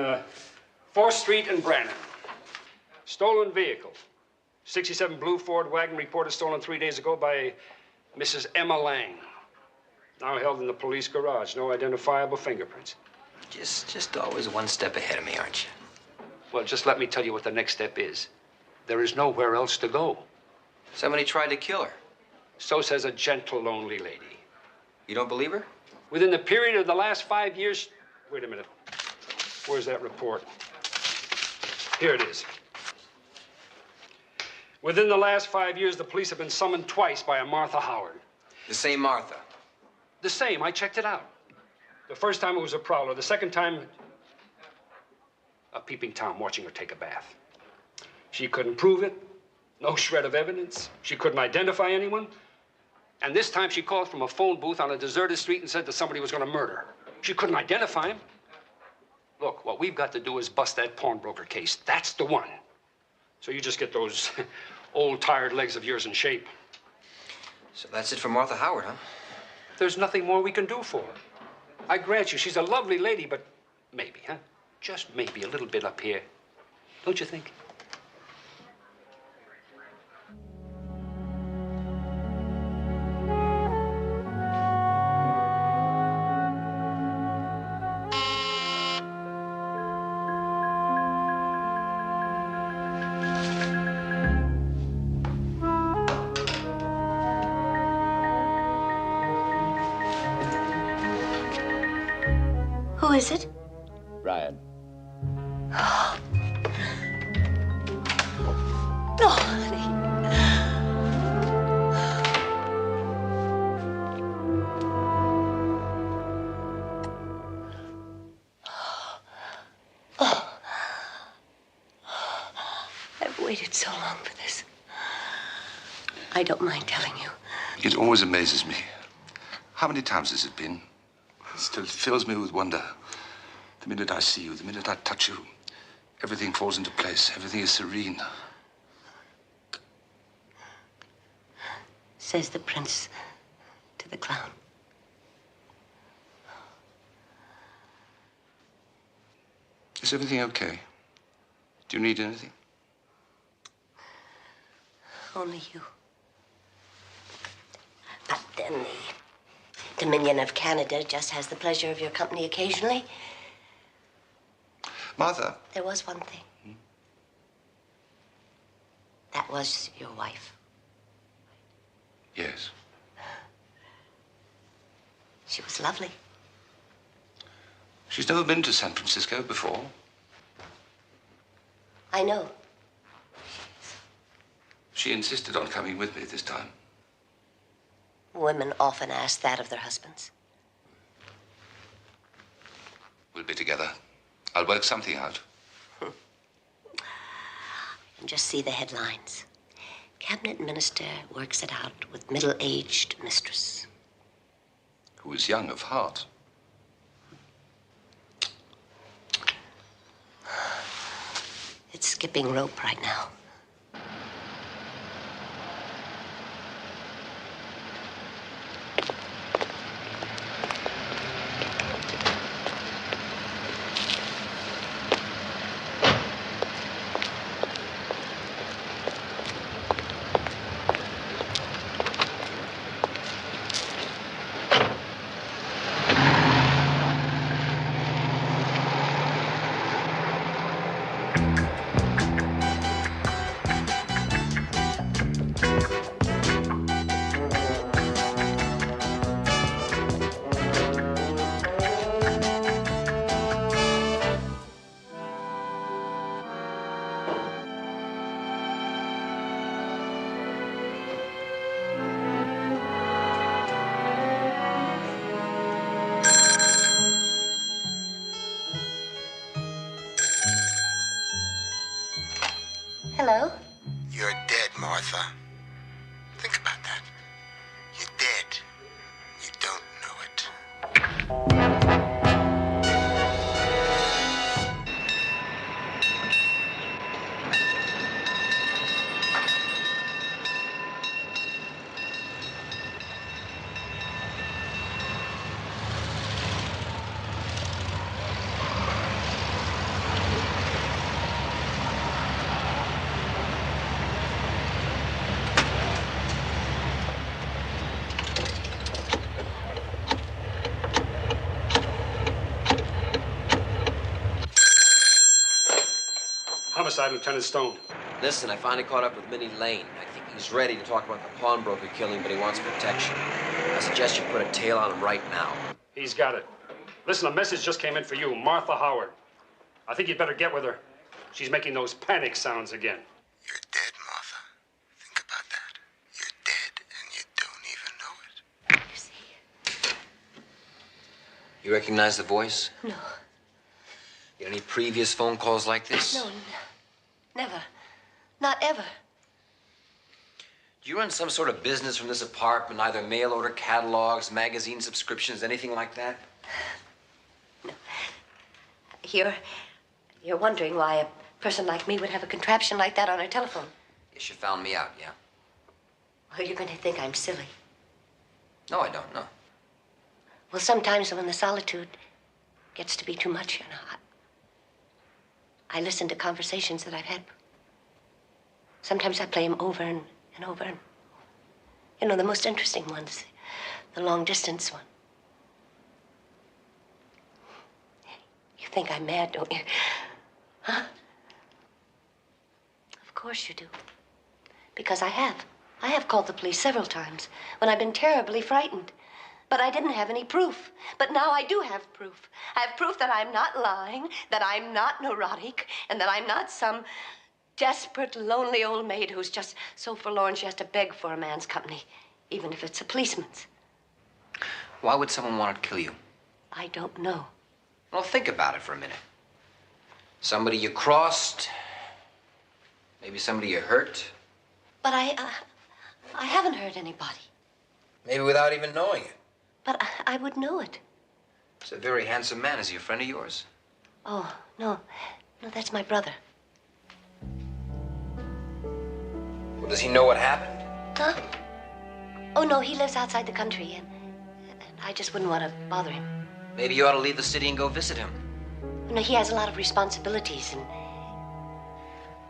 4th Street and Brannan. Stolen vehicle. 67 blue Ford wagon reported stolen 3 days ago by Mrs. Emma Lang. Now held in the police garage. No identifiable fingerprints. Just always one step ahead of me, aren't you? Well, just let me tell you what the next step is. There is nowhere else to go. Somebody tried to kill her. So says a gentle, lonely lady. You don't believe her? Within the period of the last 5 years... Wait a minute. Where's that report? Here it is. Within the last 5 years, the police have been summoned twice by a Martha Howard. The same Martha? The same. I checked it out. The first time it was a prowler. The second time, a peeping Tom watching her take a bath. She couldn't prove it. No shred of evidence. She couldn't identify anyone. And this time she called from a phone booth on a deserted street and said that somebody was going to murder her. She couldn't identify him. Look, what we've got to do is bust that pawnbroker case. That's the one. So you just get those old, tired legs of yours in shape. So that's it for Martha Howard, huh? There's nothing more we can do for her. I grant you, she's a lovely lady, but maybe, huh? Just maybe a little bit up here. Don't you think? Who is it? Ryan. No, honey. I've waited so long for this. I don't mind telling you. It always amazes me. How many times has it been? It still fills me with wonder. The minute I see you, the minute I touch you, everything falls into place. Everything is serene. Says the prince to the clown. Is everything okay? Do you need anything? Only you. But then the Dominion of Canada just has the pleasure of your company occasionally. Martha. There was one thing. That was your wife. Yes. She was lovely. She's never been to San Francisco before. I know. She insisted on coming with me this time. Women often ask that of their husbands. We'll be together. I'll work something out. And just see the headlines. Cabinet minister works it out with middle-aged mistress. Who is young of heart. It's skipping rope right now. Hello? You're dead, Martha. Think about that. You're dead. You don't know it. Homicide, Lieutenant Stone. Listen, I finally caught up with Minnie Lane. I think he's ready to talk about the pawnbroker killing, but he wants protection. I suggest you put a tail on him right now. He's got it. Listen, a message just came in for you, Martha Howard. I think you'd better get with her. She's making those panic sounds again. You're dead, Martha. Think about that. You're dead, and you don't even know it. You see? You recognize the voice? No. Get any previous phone calls like this? No, never. Not ever. Do you run some sort of business from this apartment, either mail order catalogs, magazine subscriptions, anything like that? No. You're wondering why a person like me would have a contraption like that on her telephone. Yes, you found me out, yeah. Well, you're going to think I'm silly. No, I don't, no. Well, sometimes when the solitude gets to be too much, I listen to conversations that I've had. Sometimes I play them over and over. And, you know, the most interesting ones, the long-distance one. You think I'm mad, don't you? Huh? Of course you do. Because I have called the police several times when I've been terribly frightened. But I didn't have any proof. But now I do have proof. I have proof that I'm not lying, that I'm not neurotic, and that I'm not some desperate, lonely old maid who's just so forlorn she has to beg for a man's company, even if it's a policeman's. Why would someone want to kill you? I don't know. Well, think about it for a minute. Somebody you crossed, maybe somebody you hurt. But I haven't hurt anybody. Maybe without even knowing it. But I would know it. He's a very handsome man. Is he a friend of yours? Oh, no. No, that's my brother. Well, does he know what happened? Huh? Oh, no, he lives outside the country, and I just wouldn't want to bother him. Maybe you ought to leave the city and go visit him. You know, he has a lot of responsibilities, and...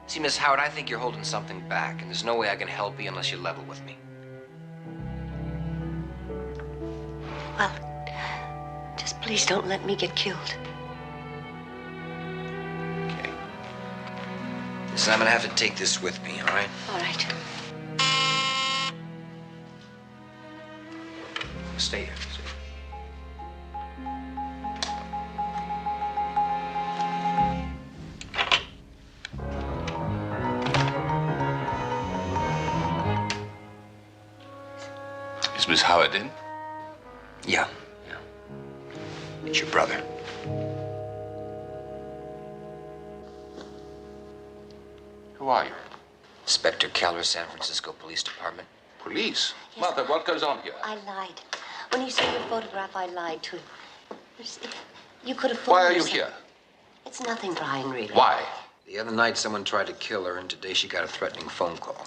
See, Miss Howard, I think you're holding something back, and there's no way I can help you unless you level with me. Well, just please don't let me get killed. Okay. Listen, I'm gonna have to take this with me, all right? All right. Stay here. Is Miss Howard in? Yeah. It's your brother. Who are you? Inspector Keller, San Francisco Police Department. Police? Mother, what goes on here? I lied. When you saw your photograph, I lied to him. You could have fooled Why are you yourself. here? It's nothing, Brian, really. Why? The other night, someone tried to kill her, and today she got a threatening phone call.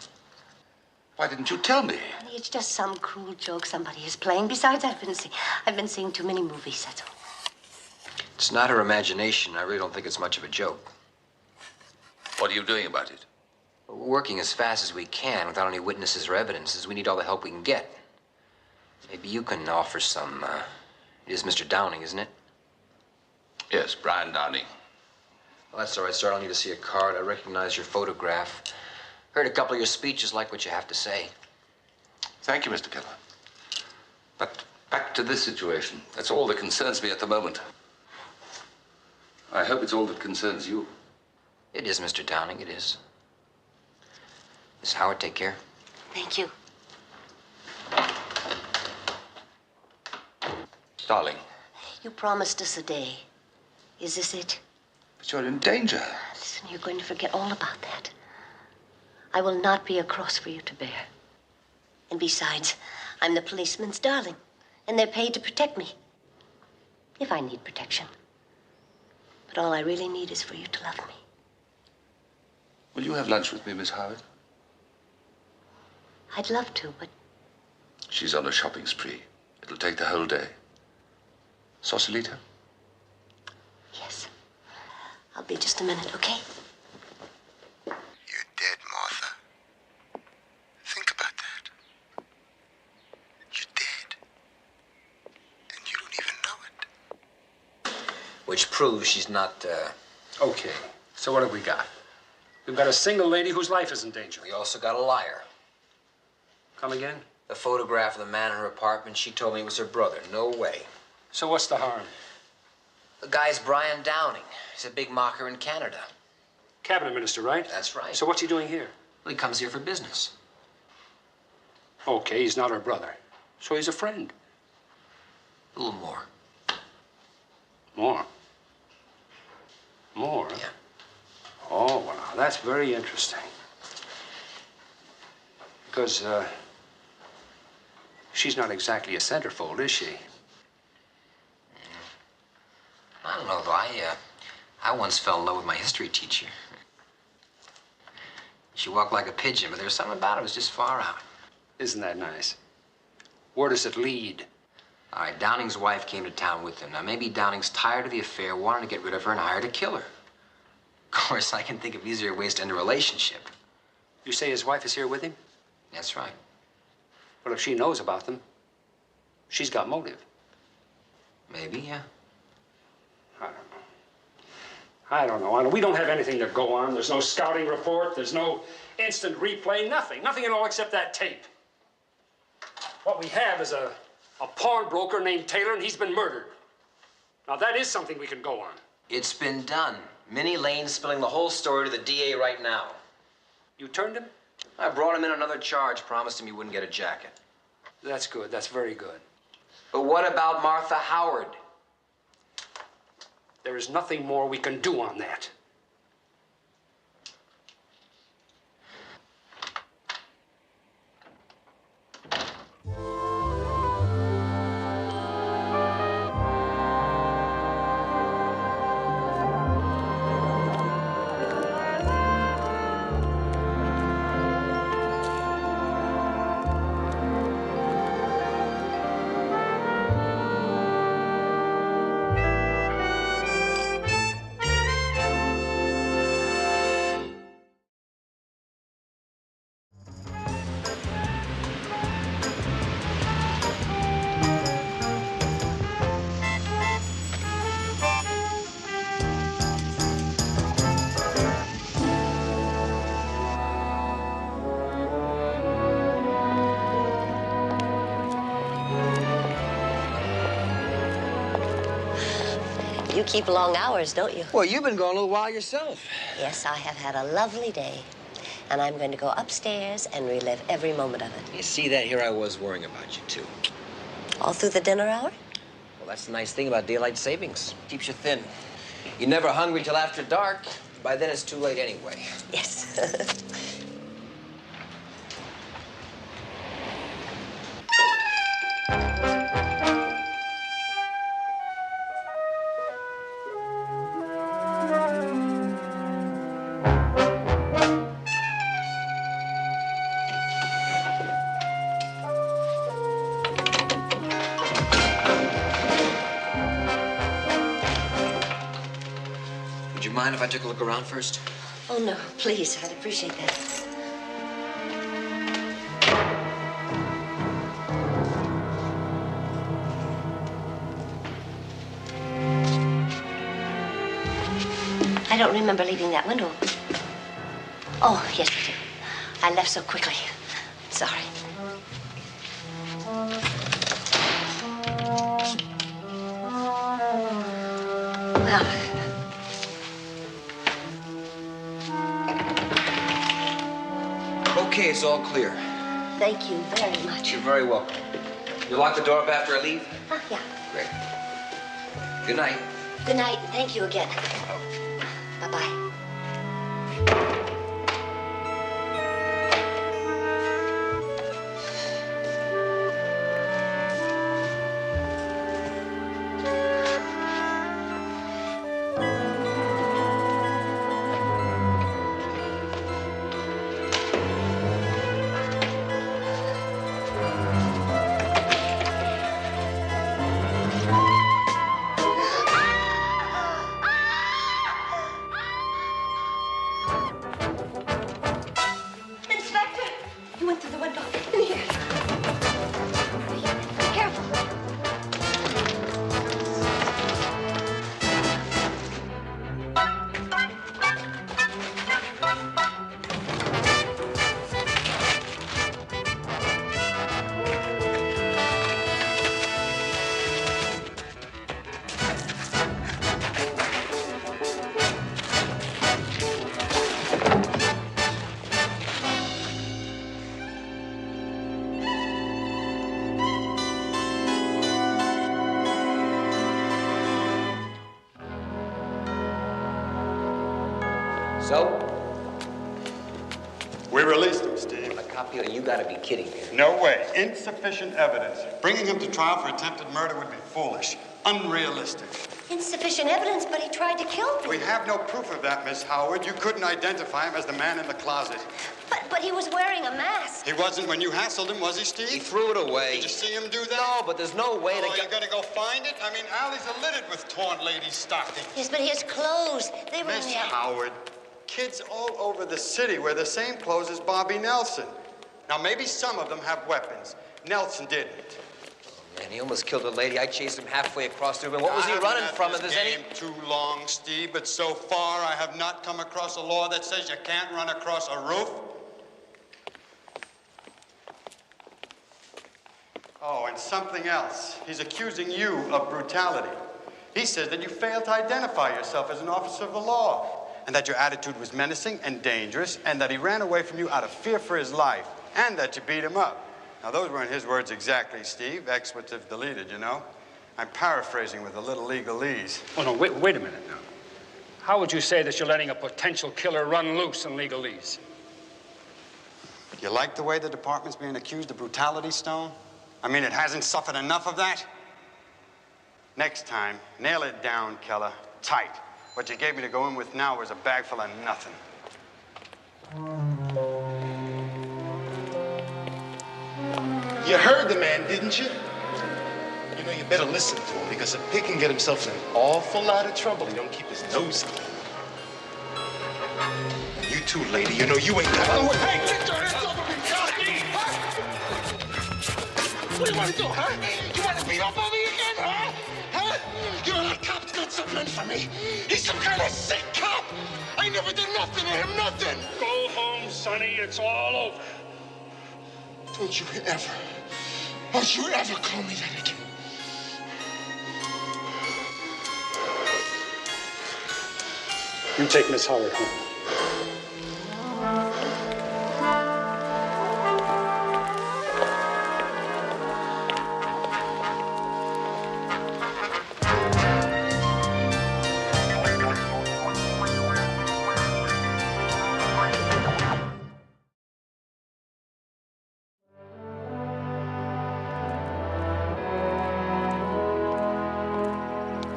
Why didn't you tell me? Honey, it's just some cruel joke somebody is playing. Besides, I've been seeing too many movies, that's all. It's not her imagination. I really don't think it's much of a joke. What are you doing about it? We're working as fast as we can without any witnesses or evidences. We need all the help we can get. Maybe you can offer some, It is Mr. Downing, isn't it? Yes, Brian Downing. Well, that's all right, sir. I don't need to see a card. I recognize your photograph. Heard a couple of your speeches, like what you have to say. Thank you, Mr. Keller. But back to this situation. That's all that concerns me at the moment. I hope it's all that concerns you. It is, Mr. Downing, it is. Miss Howard, take care. Thank you. Darling. You promised us a day. Is this it? But you're in danger. Listen, you're going to forget all about that. I will not be a cross for you to bear. And besides, I'm the policeman's darling, and they're paid to protect me. If I need protection. But all I really need is for you to love me. Will you have lunch with me, Miss Howard? I'd love to, but She's on a shopping spree. It'll take the whole day. Sausalito? yes. I'll be just a minute, okay? You're dead, Martha. Think about that. You're dead. And you don't even know it. Which proves she's not, Okay, so what have we got? We've got a single lady whose life is in danger. We also got a liar. Come again? The photograph of the man in her apartment, she told me it was her brother. No way. So what's the harm? The guy's Brian Downing. He's a big mocker in Canada. Cabinet minister, right? That's right. So what's he doing here? Well, he comes here for business. Okay, he's not her brother. So he's a friend. A little more. More? More? Yeah. Oh, well, now, that's very interesting. Because, she's not exactly a centerfold, is she? I don't know, though. I once fell in love with my history teacher. She walked like a pigeon, but there was something about her that was just far out. Isn't that nice? Where does it lead? All right, Downing's wife came to town with him. Now, maybe Downing's tired of the affair, wanted to get rid of her, and hired a killer. Of course, I can think of easier ways to end a relationship. You say his wife is here with him? That's right. Well, if she knows about them, she's got motive. Maybe, yeah. I don't know. We don't have anything to go on. There's no scouting report. There's no instant replay. Nothing. Nothing at all except that tape. What we have is a pawnbroker named Taylor, and he's been murdered. Now, that is something we can go on. It's been done. Minnie Lane's spilling the whole story to the DA right now. You turned him? I brought him in another charge, promised him he wouldn't get a jacket. That's good. That's very good. But what about Martha Howard? There is nothing more we can do on that. You keep long hours, don't you? Well, you've been gone a little while yourself. Yes, I have had a lovely day. And I'm going to go upstairs and relive every moment of it. You see that? Here I was worrying about you, too. All through the dinner hour? Well, that's the nice thing about daylight savings. Keeps you thin. You're never hungry till after dark. By then, it's too late anyway. Yes. Would you mind if I took a look around first? Oh, no, please. I'd appreciate that. I don't remember leaving that window open. Oh, yes, I do. I left so quickly. Sorry. Well, Okay, it's all clear. thank you very much. You're very welcome. You lock the door up after I leave? Yeah. Great. Good night. Good night. Thank you again. Bye-bye. So? We released him, Steve. A copy? You gotta be kidding me. No way. Insufficient evidence. Bringing him to trial for attempted murder would be foolish. Unrealistic. Insufficient evidence, but he tried to kill me. We have no proof of that, Miss Howard. You couldn't identify him as the man in the closet. But he was wearing a mask. He wasn't when you hassled him, was he, Steve? He threw it away. Did you see him do that? No, but there's no way to you gotta go find it? I mean, alleys are littered with torn ladies' stockings. Yes, but his clothes, they were Miss in the... Howard, kids all over the city wear the same clothes as Bobby Nelson. Now, maybe some of them have weapons. Nelson didn't. Man, he almost killed a lady. I chased him halfway across the room. What was he running from? If there's any... too long, Steve, but so far I have not come across a law that says you can't run across a roof. Oh, and something else. He's accusing you of brutality. He says that you failed to identify yourself as an officer of the law, and that your attitude was menacing and dangerous, and that he ran away from you out of fear for his life, and that you beat him up. Now, those weren't his words exactly, Steve. Expletive deleted, you know. I'm paraphrasing with a little legalese. Oh, no, wait a minute now. How would you say that you're letting a potential killer run loose in legalese? You like the way the department's being accused of brutality, Stone? I mean, it hasn't suffered enough of that? Next time, nail it down, Keller. Tight. What you gave me to go in with now was a bag full of nothing. You heard the man, didn't you? You know, you better listen to him, because a pig can get himself in an awful lot of trouble. He don't keep his nose clean. And you too, lady. You know you ain't got... Oh, hey, get your hands off of me, Johnny! What do you want to do, huh? You want to beat up on me again, huh? Huh? You know that cop's got something in for me. He's some kind of sick cop. I never did nothing to him, nothing. Go home, Sonny. It's all over. Don't you ever call me that again. You take Miss Howard home.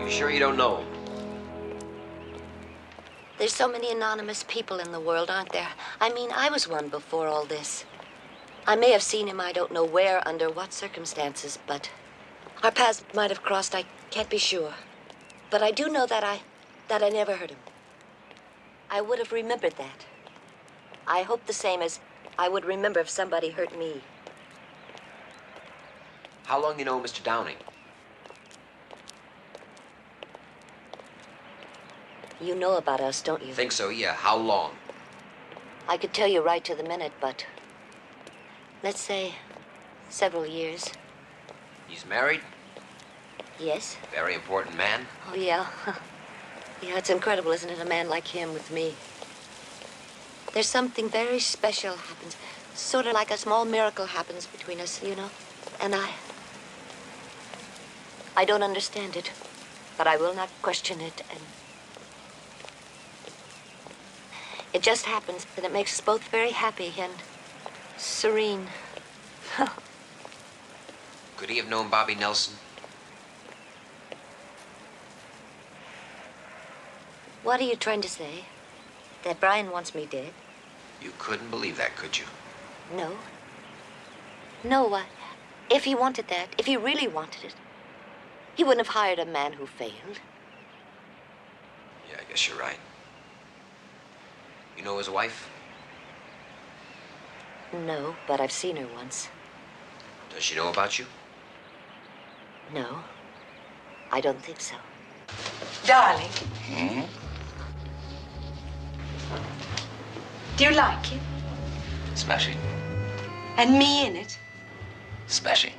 Sure you don't know him? There's so many anonymous people in the world, aren't there? I mean, I was one before all this. I may have seen him, I don't know where, under what circumstances, but our paths might have crossed, I can't be sure. But I do know that I never hurt him. I would have remembered that. I hope the same as I would remember if somebody hurt me. How long you know Mr. Downing? You know about us, don't you? Think so, yeah. How long? I could tell you right to the minute, but let's say several years. He's married? Yes. Very important man? Oh, yeah. Yeah, it's incredible, isn't it? A man like him with me. There's something very special happens. Sort of like a small miracle happens between us, you know? And I don't understand it, but I will not question it, and it just happens, and it makes us both very happy and serene. Could he have known Bobby Nelson? What are you trying to say? That Brian wants me dead? You couldn't believe that, could you? No. No, if he wanted that, if he really wanted it, he wouldn't have hired a man who failed. Yeah, I guess you're right. You know his wife? No, but I've seen her once. Does she know about you? No, I don't think so. Darling, Hmm? do you like it? Smashing. And me in it? Smashing.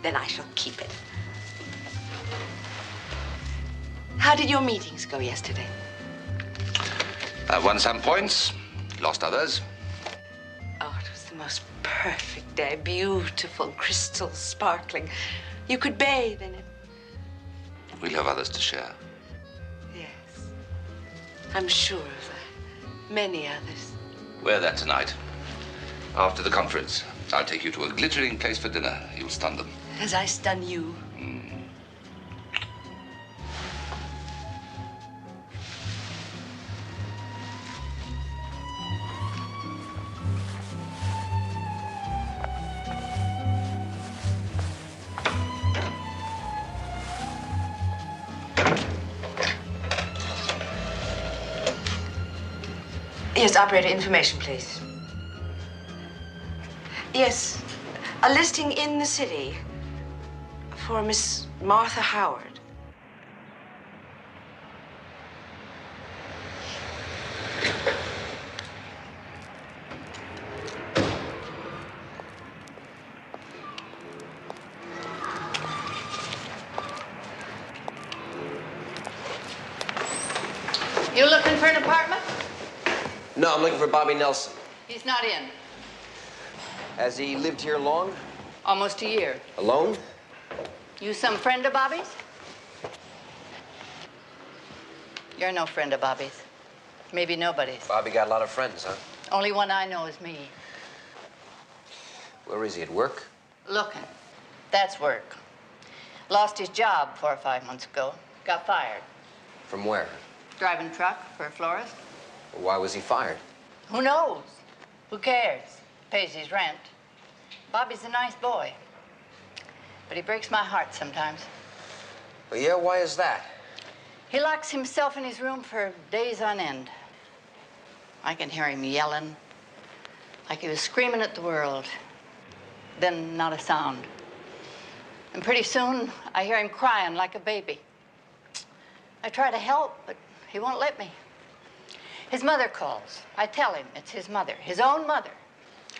Then I shall keep it. How did your meetings go yesterday? I won some points, lost others. Oh, it was the most perfect day. Beautiful, crystal, sparkling. You could bathe in it. We'll have others to share. Yes. I'm sure of that. Many others. Wear that tonight. After the conference, I'll take you to a glittering place for dinner. You'll stun them. As I stun you. Yes, operator, information, please. Yes, a listing in the city for Miss Martha Howard. You looking for an apartment? No, I'm looking for Bobby Nelson. He's not in. Has he lived here long? Almost a year. Alone? You some friend of Bobby's? You're no friend of Bobby's. Maybe nobody's. Bobby got a lot of friends, huh? Only one I know is me. Where is he, at work? Looking. That's work. Lost his job 4 or 5 months ago. Got fired. From where? Driving truck for a florist. Why was he fired? Who knows? Who cares? Pays his rent. Bobby's a nice boy. But he breaks my heart sometimes. Well, yeah, why is that? He locks himself in his room for days on end. I can hear him yelling, like he was screaming at the world. Then not a sound. And pretty soon, I hear him crying like a baby. I try to help, but he won't let me. His mother calls. I tell him it's his mother, his own mother.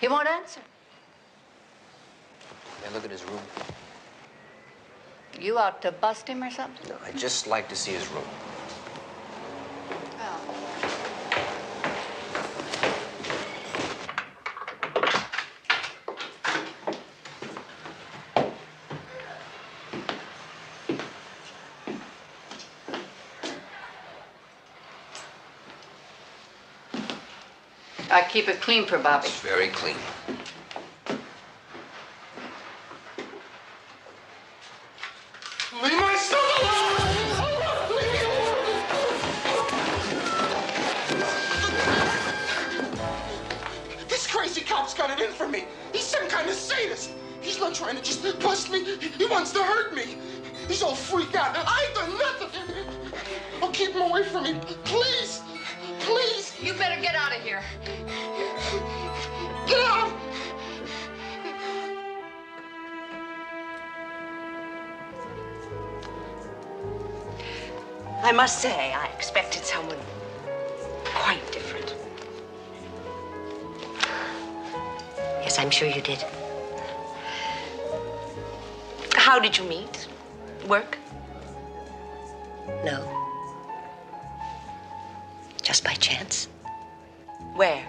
He won't answer. May I look at his room? You out to bust him or something? No, I'd just like to see his room. I keep it clean for Bobby. It's very clean. Leave my son alone! This crazy cop's got it in for me. He's some kind of sadist. He's not trying to just bust me. He wants to hurt me. He's all freaked out. I've done nothing. Oh, keep him away from me. Please. Please. You better get out of here. Get out! I must say, I expected someone quite different. Yes, I'm sure you did. How did you meet? Work? No. Just by chance. Where?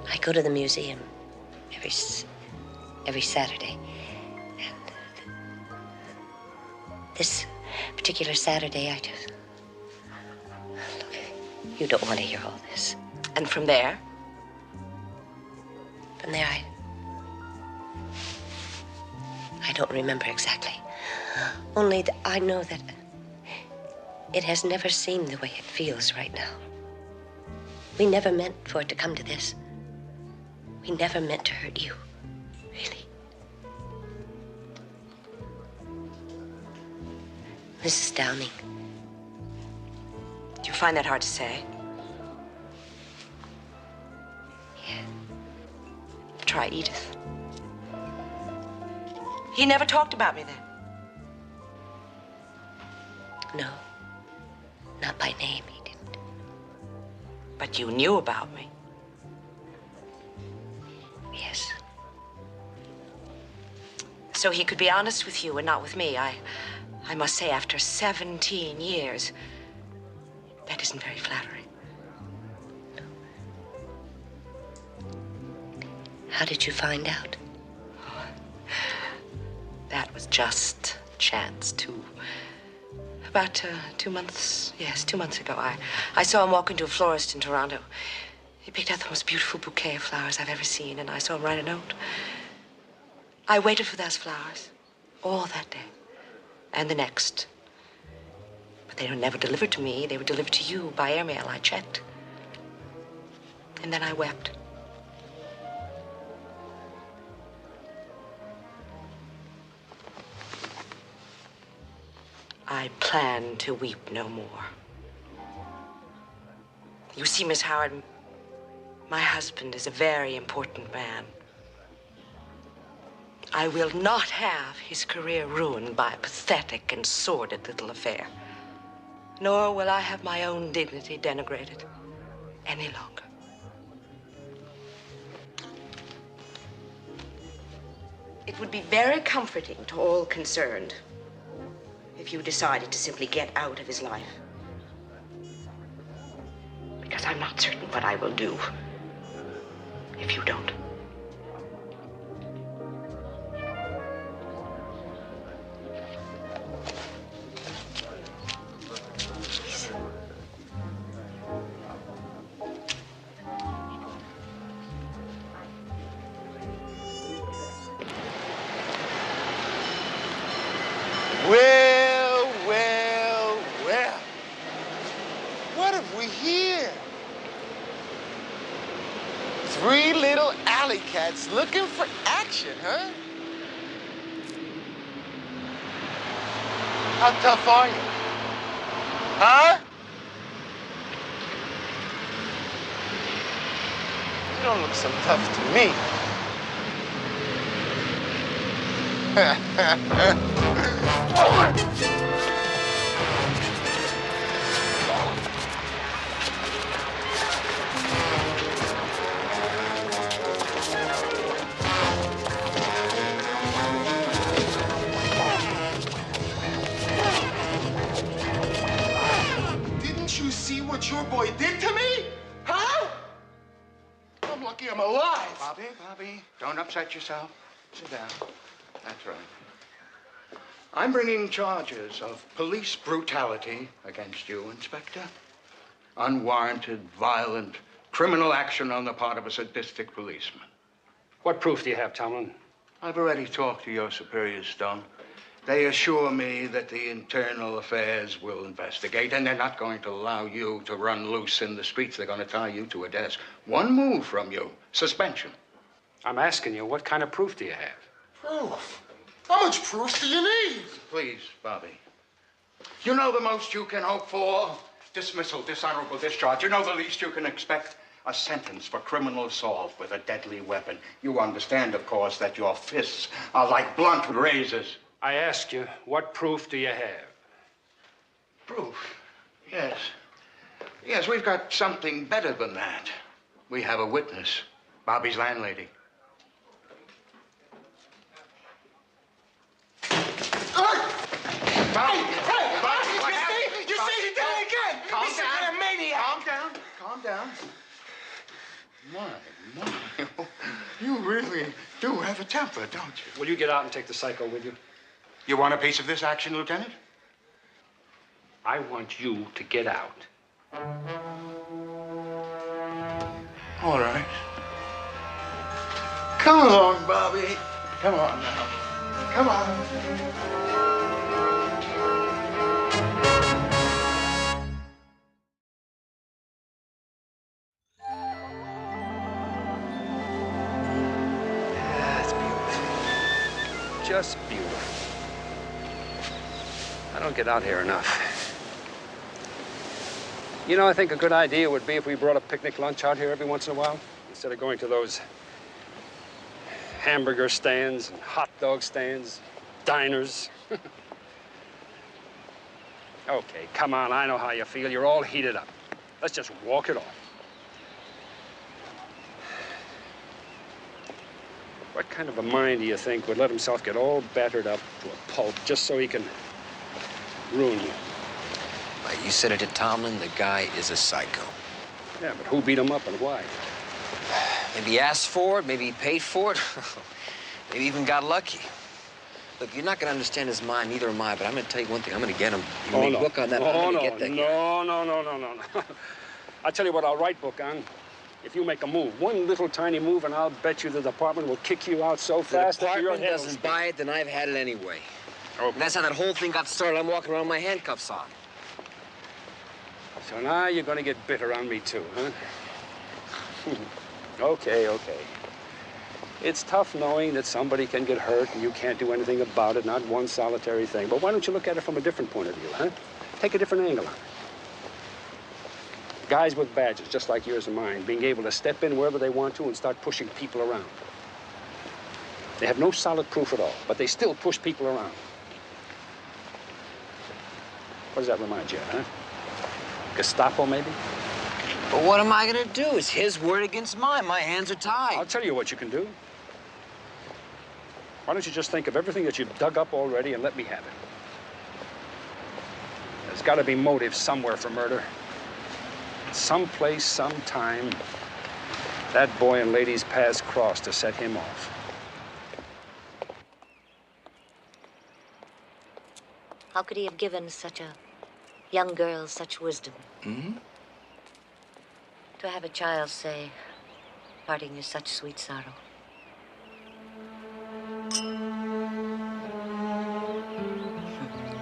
I go to the museum every Saturday. And this particular Saturday, I just... Look, you don't want to hear all this. And from there? From there, I don't remember exactly. Only I know that it has never seemed the way it feels right now. We never meant for it to come to this. We never meant to hurt you, really. Mrs. Downing. Do you find that hard to say? Yeah. Try Edith. He never talked about me then? No. Not by name, he didn't. But you knew about me. Yes. So he could be honest with you and not with me. I must say, after 17 years, that isn't very flattering. How did you find out? That was just chance, too. About 2 months, yes, 2 months ago, I saw him walk into a florist in Toronto. He picked out the most beautiful bouquet of flowers I've ever seen, and I saw him write a note. I waited for those flowers all that day and the next. But they were never delivered to me. They were delivered to you by airmail. I checked. And then I wept. I plan to weep no more. You see, Miss Howard, my husband is a very important man. I will not have his career ruined by a pathetic and sordid little affair. Nor will I have my own dignity denigrated any longer. It would be very comforting to all concerned if you decided to simply get out of his life. Because I'm not certain what I will do if you don't. Well, well, well. What have we here? 3 little alley cats looking for action, huh? How tough are you? Huh? You don't look so tough to me. Didn't you see what your boy did to me? Huh? I'm lucky I'm alive. Bobby, don't upset yourself. Sit down. That's right. I'm bringing charges of police brutality against you, Inspector. Unwarranted, violent, criminal action on the part of a sadistic policeman. What proof do you have, Tomlin? I've already talked to your superiors, Stone. They assure me that the internal affairs will investigate, and they're not going to allow you to run loose in the streets. They're going to tie you to a desk. One move from you, suspension. I'm asking you, what kind of proof do you have? Proof? How much proof do you need? Please, Bobby. You know the most you can hope for? Dismissal, dishonorable discharge. You know the least you can expect? A sentence for criminal assault with a deadly weapon. You understand, of course, that your fists are like blunt razors. I ask you, what proof do you have? Proof? Yes. Yes, we've got something better than that. We have a witness, Bobby's landlady. You see, he did it again. He's a maniac. Calm down. My. You really do have a temper, don't you? Will you get out and take the psycho with you? You want a piece of this action, Lieutenant? I want you to get out. All right. Come along, Bobby. Come on now. Come on. That's beautiful. Just beautiful. I don't get out here enough. You know, I think a good idea would be if we brought a picnic lunch out here every once in a while, instead of going to those hamburger stands and hot dog stands, diners. Okay, come on, I know how you feel. You're all heated up. Let's just walk it off. What kind of a mind do you think would let himself get all battered up to a pulp just so he can ruin you? You said it at Tomlin, the guy is a psycho. Yeah, but who beat him up and why? Maybe he asked for it, maybe he paid for it. Maybe even got lucky. Look, you're not going to understand his mind, neither am I, but I'm going to tell you one thing. I'm going to get him. You Oh, read no. book on that. Oh, I'm going no, to get that guy. no. I'll tell you what I'll write book on. If you make a move, one little tiny move, and I'll bet you the department will kick you out so If fast the that your department head will doesn't spin. buy it, then I've had it anyway. Oh. And that's how that whole thing got started. I'm walking around with my handcuffs on. So now you're going to get bitter on me, too, huh? Okay. It's tough knowing that somebody can get hurt and you can't do anything about it, not one solitary thing. But why don't you look at it from a different point of view, huh? Take a different angle on it. Guys with badges, just like yours and mine, being able to step in wherever they want to and start pushing people around. They have no solid proof at all, but they still push people around. What does that remind you of, huh? Gestapo, maybe? But what am I going to do? It's his word against mine. My hands are tied. I'll tell you what you can do. Why don't you just think of everything that you've dug up already and let me have it? There's got to be motive somewhere for murder. Someplace, sometime, that boy and lady's paths crossed to set him off. How could he have given such a young girl such wisdom? Mm-hmm. To have a child say, parting is such sweet sorrow.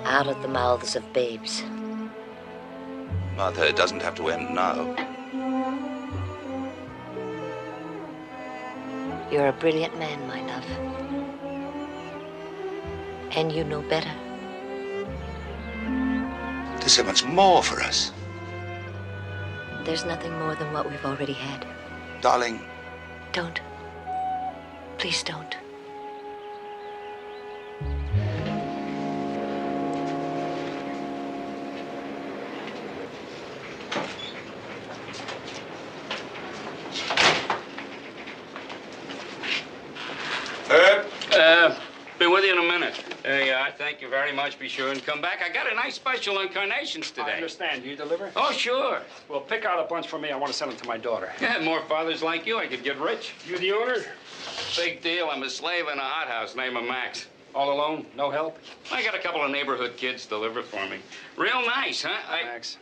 Out of the mouths of babes. Martha, it doesn't have to end now. You're a brilliant man, my love. And you know better. There's so much more for us. There's nothing more than what we've already had. Darling. Don't. Please don't. Be with you in a minute. Yeah, thank you very much. Be sure and come back. I got a nice special on carnations today. I understand. Do you deliver? Oh, sure. Well, pick out a bunch for me. I want to send them to my daughter. Yeah, more fathers like you, I could get rich. You the owner? Big deal. I'm a slave in a hothouse named Max. All alone? No help? I got a couple of neighborhood kids deliver for me. Real nice, huh? Max.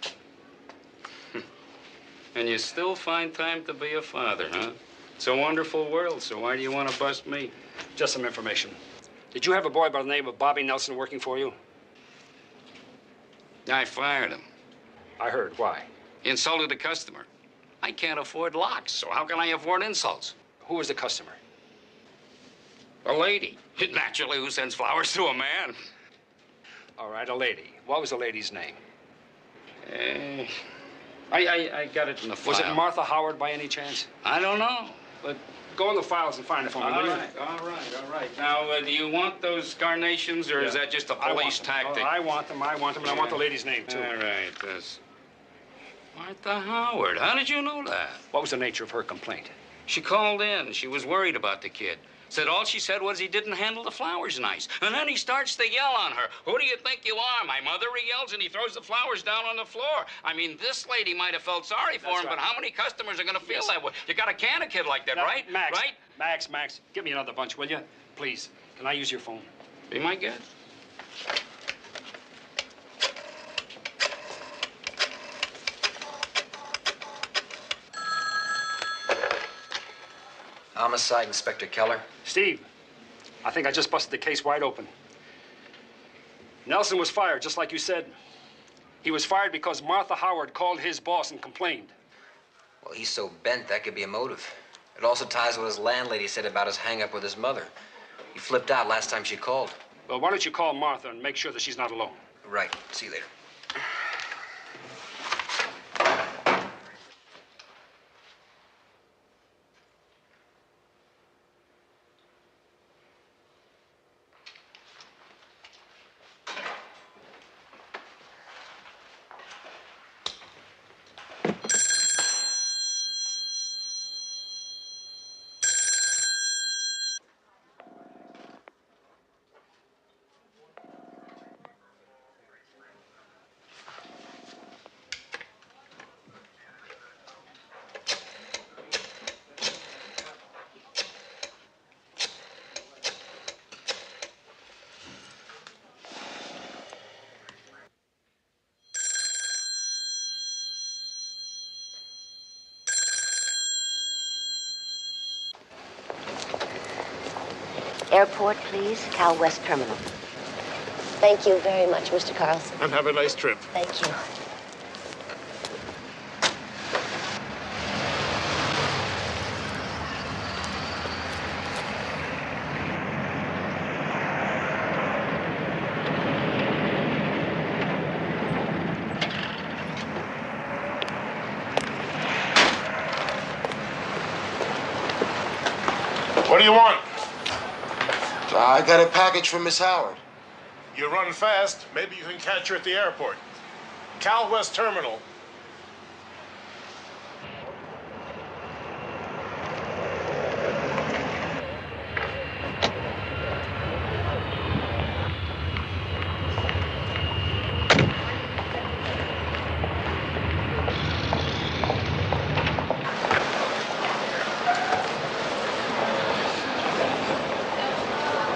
And you still find time to be a father, huh? It's a wonderful world, so why do you want to bust me? Just some information. Did you have a boy by the name of Bobby Nelson working for you? I fired him. I heard. Why? He insulted a customer. I can't afford locks, so how can I afford insults? Who was the customer? A lady. Naturally, who sends flowers to a man? All right, a lady. What was the lady's name? I got it in the file. Was it Martha Howard by any chance? I don't know, but... Go in the files and find it for me, will you? All right. Now, do you want those carnations, or is that just a police tactic? I want them, and I want the lady's name, too. All right, that's... Martha Howard. How did you know that? What was the nature of her complaint? She called in. She was worried about the kid. Said all she said was he didn't handle the flowers nice. And then he starts to yell on her. Who do you think you are? My mother, he yells, and he throws the flowers down on the floor. I mean, this lady might have felt sorry for him, but how many customers are going to feel that way? You got to can a kid like that, right? Max, right? Max, give me another bunch, will you? Please. Can I use your phone? Be my guest. Homicide, Inspector Keller. Steve, I think I just busted the case wide open. Nelson was fired, just like you said. He was fired because Martha Howard called his boss and complained. Well, he's so bent, that could be a motive. It also ties what his landlady said about his hang-up with his mother. He flipped out last time she called. Well, why don't you call Martha and make sure that she's not alone? Right. See you later. Airport, please. Cal West Terminal. Thank you very much, Mr. Carlson. And have a nice trip. Thank you. What do you want? I got a package from Miss Howard. You run fast. Maybe you can catch her at the airport. Cal West Terminal.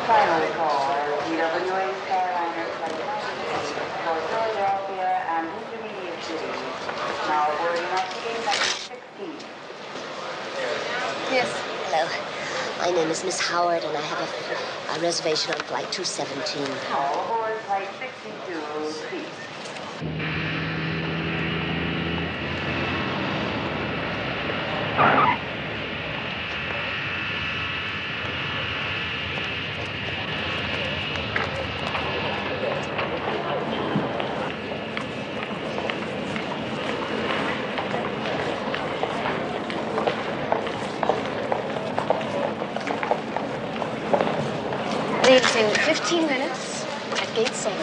Final call, TWA Skyliner Flight 96 for Philadelphia and intermediate cities. Now boarding oxygen number 16. Yes. Hello. My name is Miss Howard, and I have a reservation on flight 217. All aboard flight 62, please. Leaves in 15 minutes at gate 7.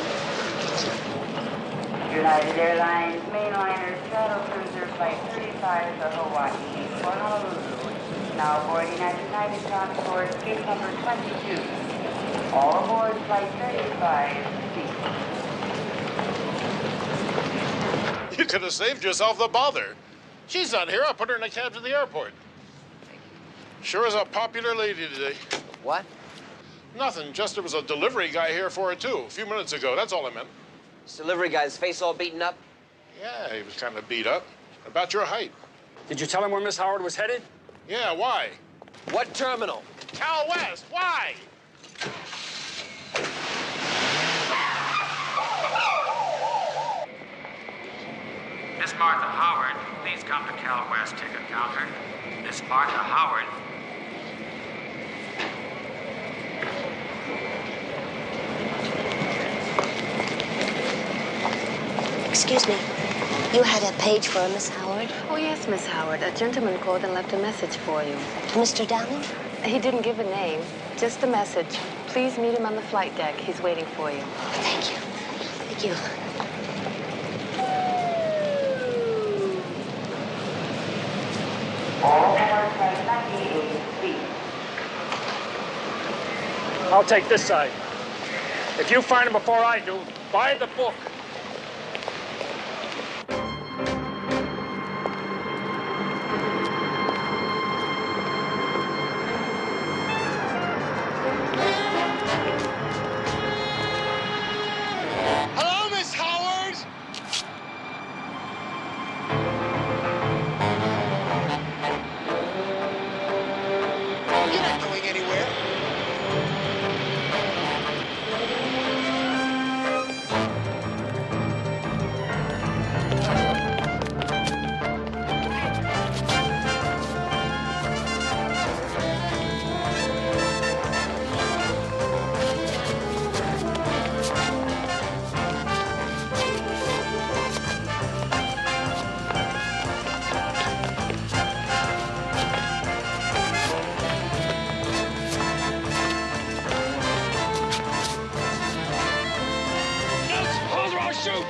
United Airlines mainliner shuttle cruiser flight 35 to Hawaii for Honolulu. Now boarding at United Transport gate number 22. All aboard flight 35, please. You could have saved yourself the bother. She's not here. I'll put her in a cab to the airport. Sure is a popular lady today. What? Nothing. Just there was a delivery guy here for her, too, a few minutes ago. That's all I meant. This delivery guy's face all beaten up? Yeah, he was kind of beat up. About your height. Did you tell him where Miss Howard was headed? Yeah, why? What terminal? Cal West, why? Miss Martha Howard, please come to Cal West ticket counter. Miss Martha Howard. Excuse me. You had a page for Miss Howard? Oh, yes, Miss Howard. A gentleman called and left a message for you. Mr. Downing? He didn't give a name, just a message. Please meet him on the flight deck. He's waiting for you. Thank you. Thank you. All aboard flight 98, please. I'll take this side. If you find him before I do, buy the book. Hello, Miss Howard! You're not going anywhere. Hold or I'll shoot!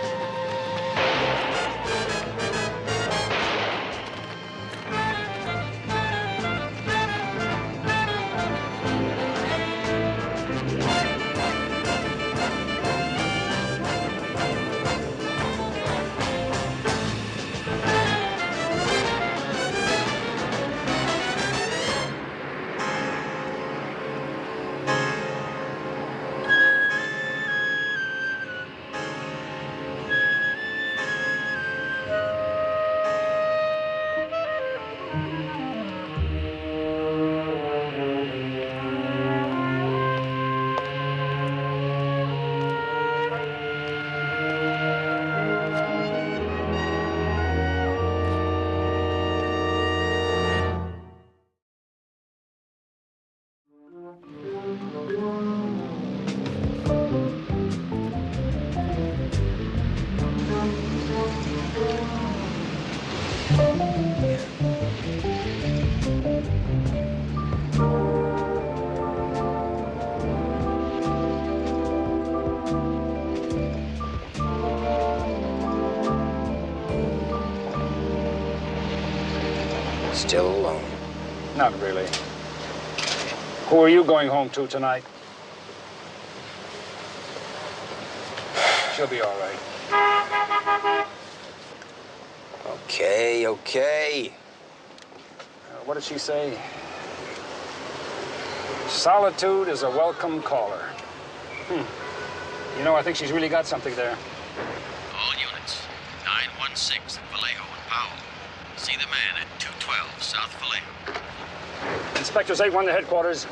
Still alone. Not really. Who are you going home to tonight? She'll be all right. Okay, okay. What did she say? Solitude is a welcome caller. You know, I think she's really got something there. All units, 916 Vallejo and Powell. See the man at 212 South Vallejo. Inspectors 8-1 to headquarters.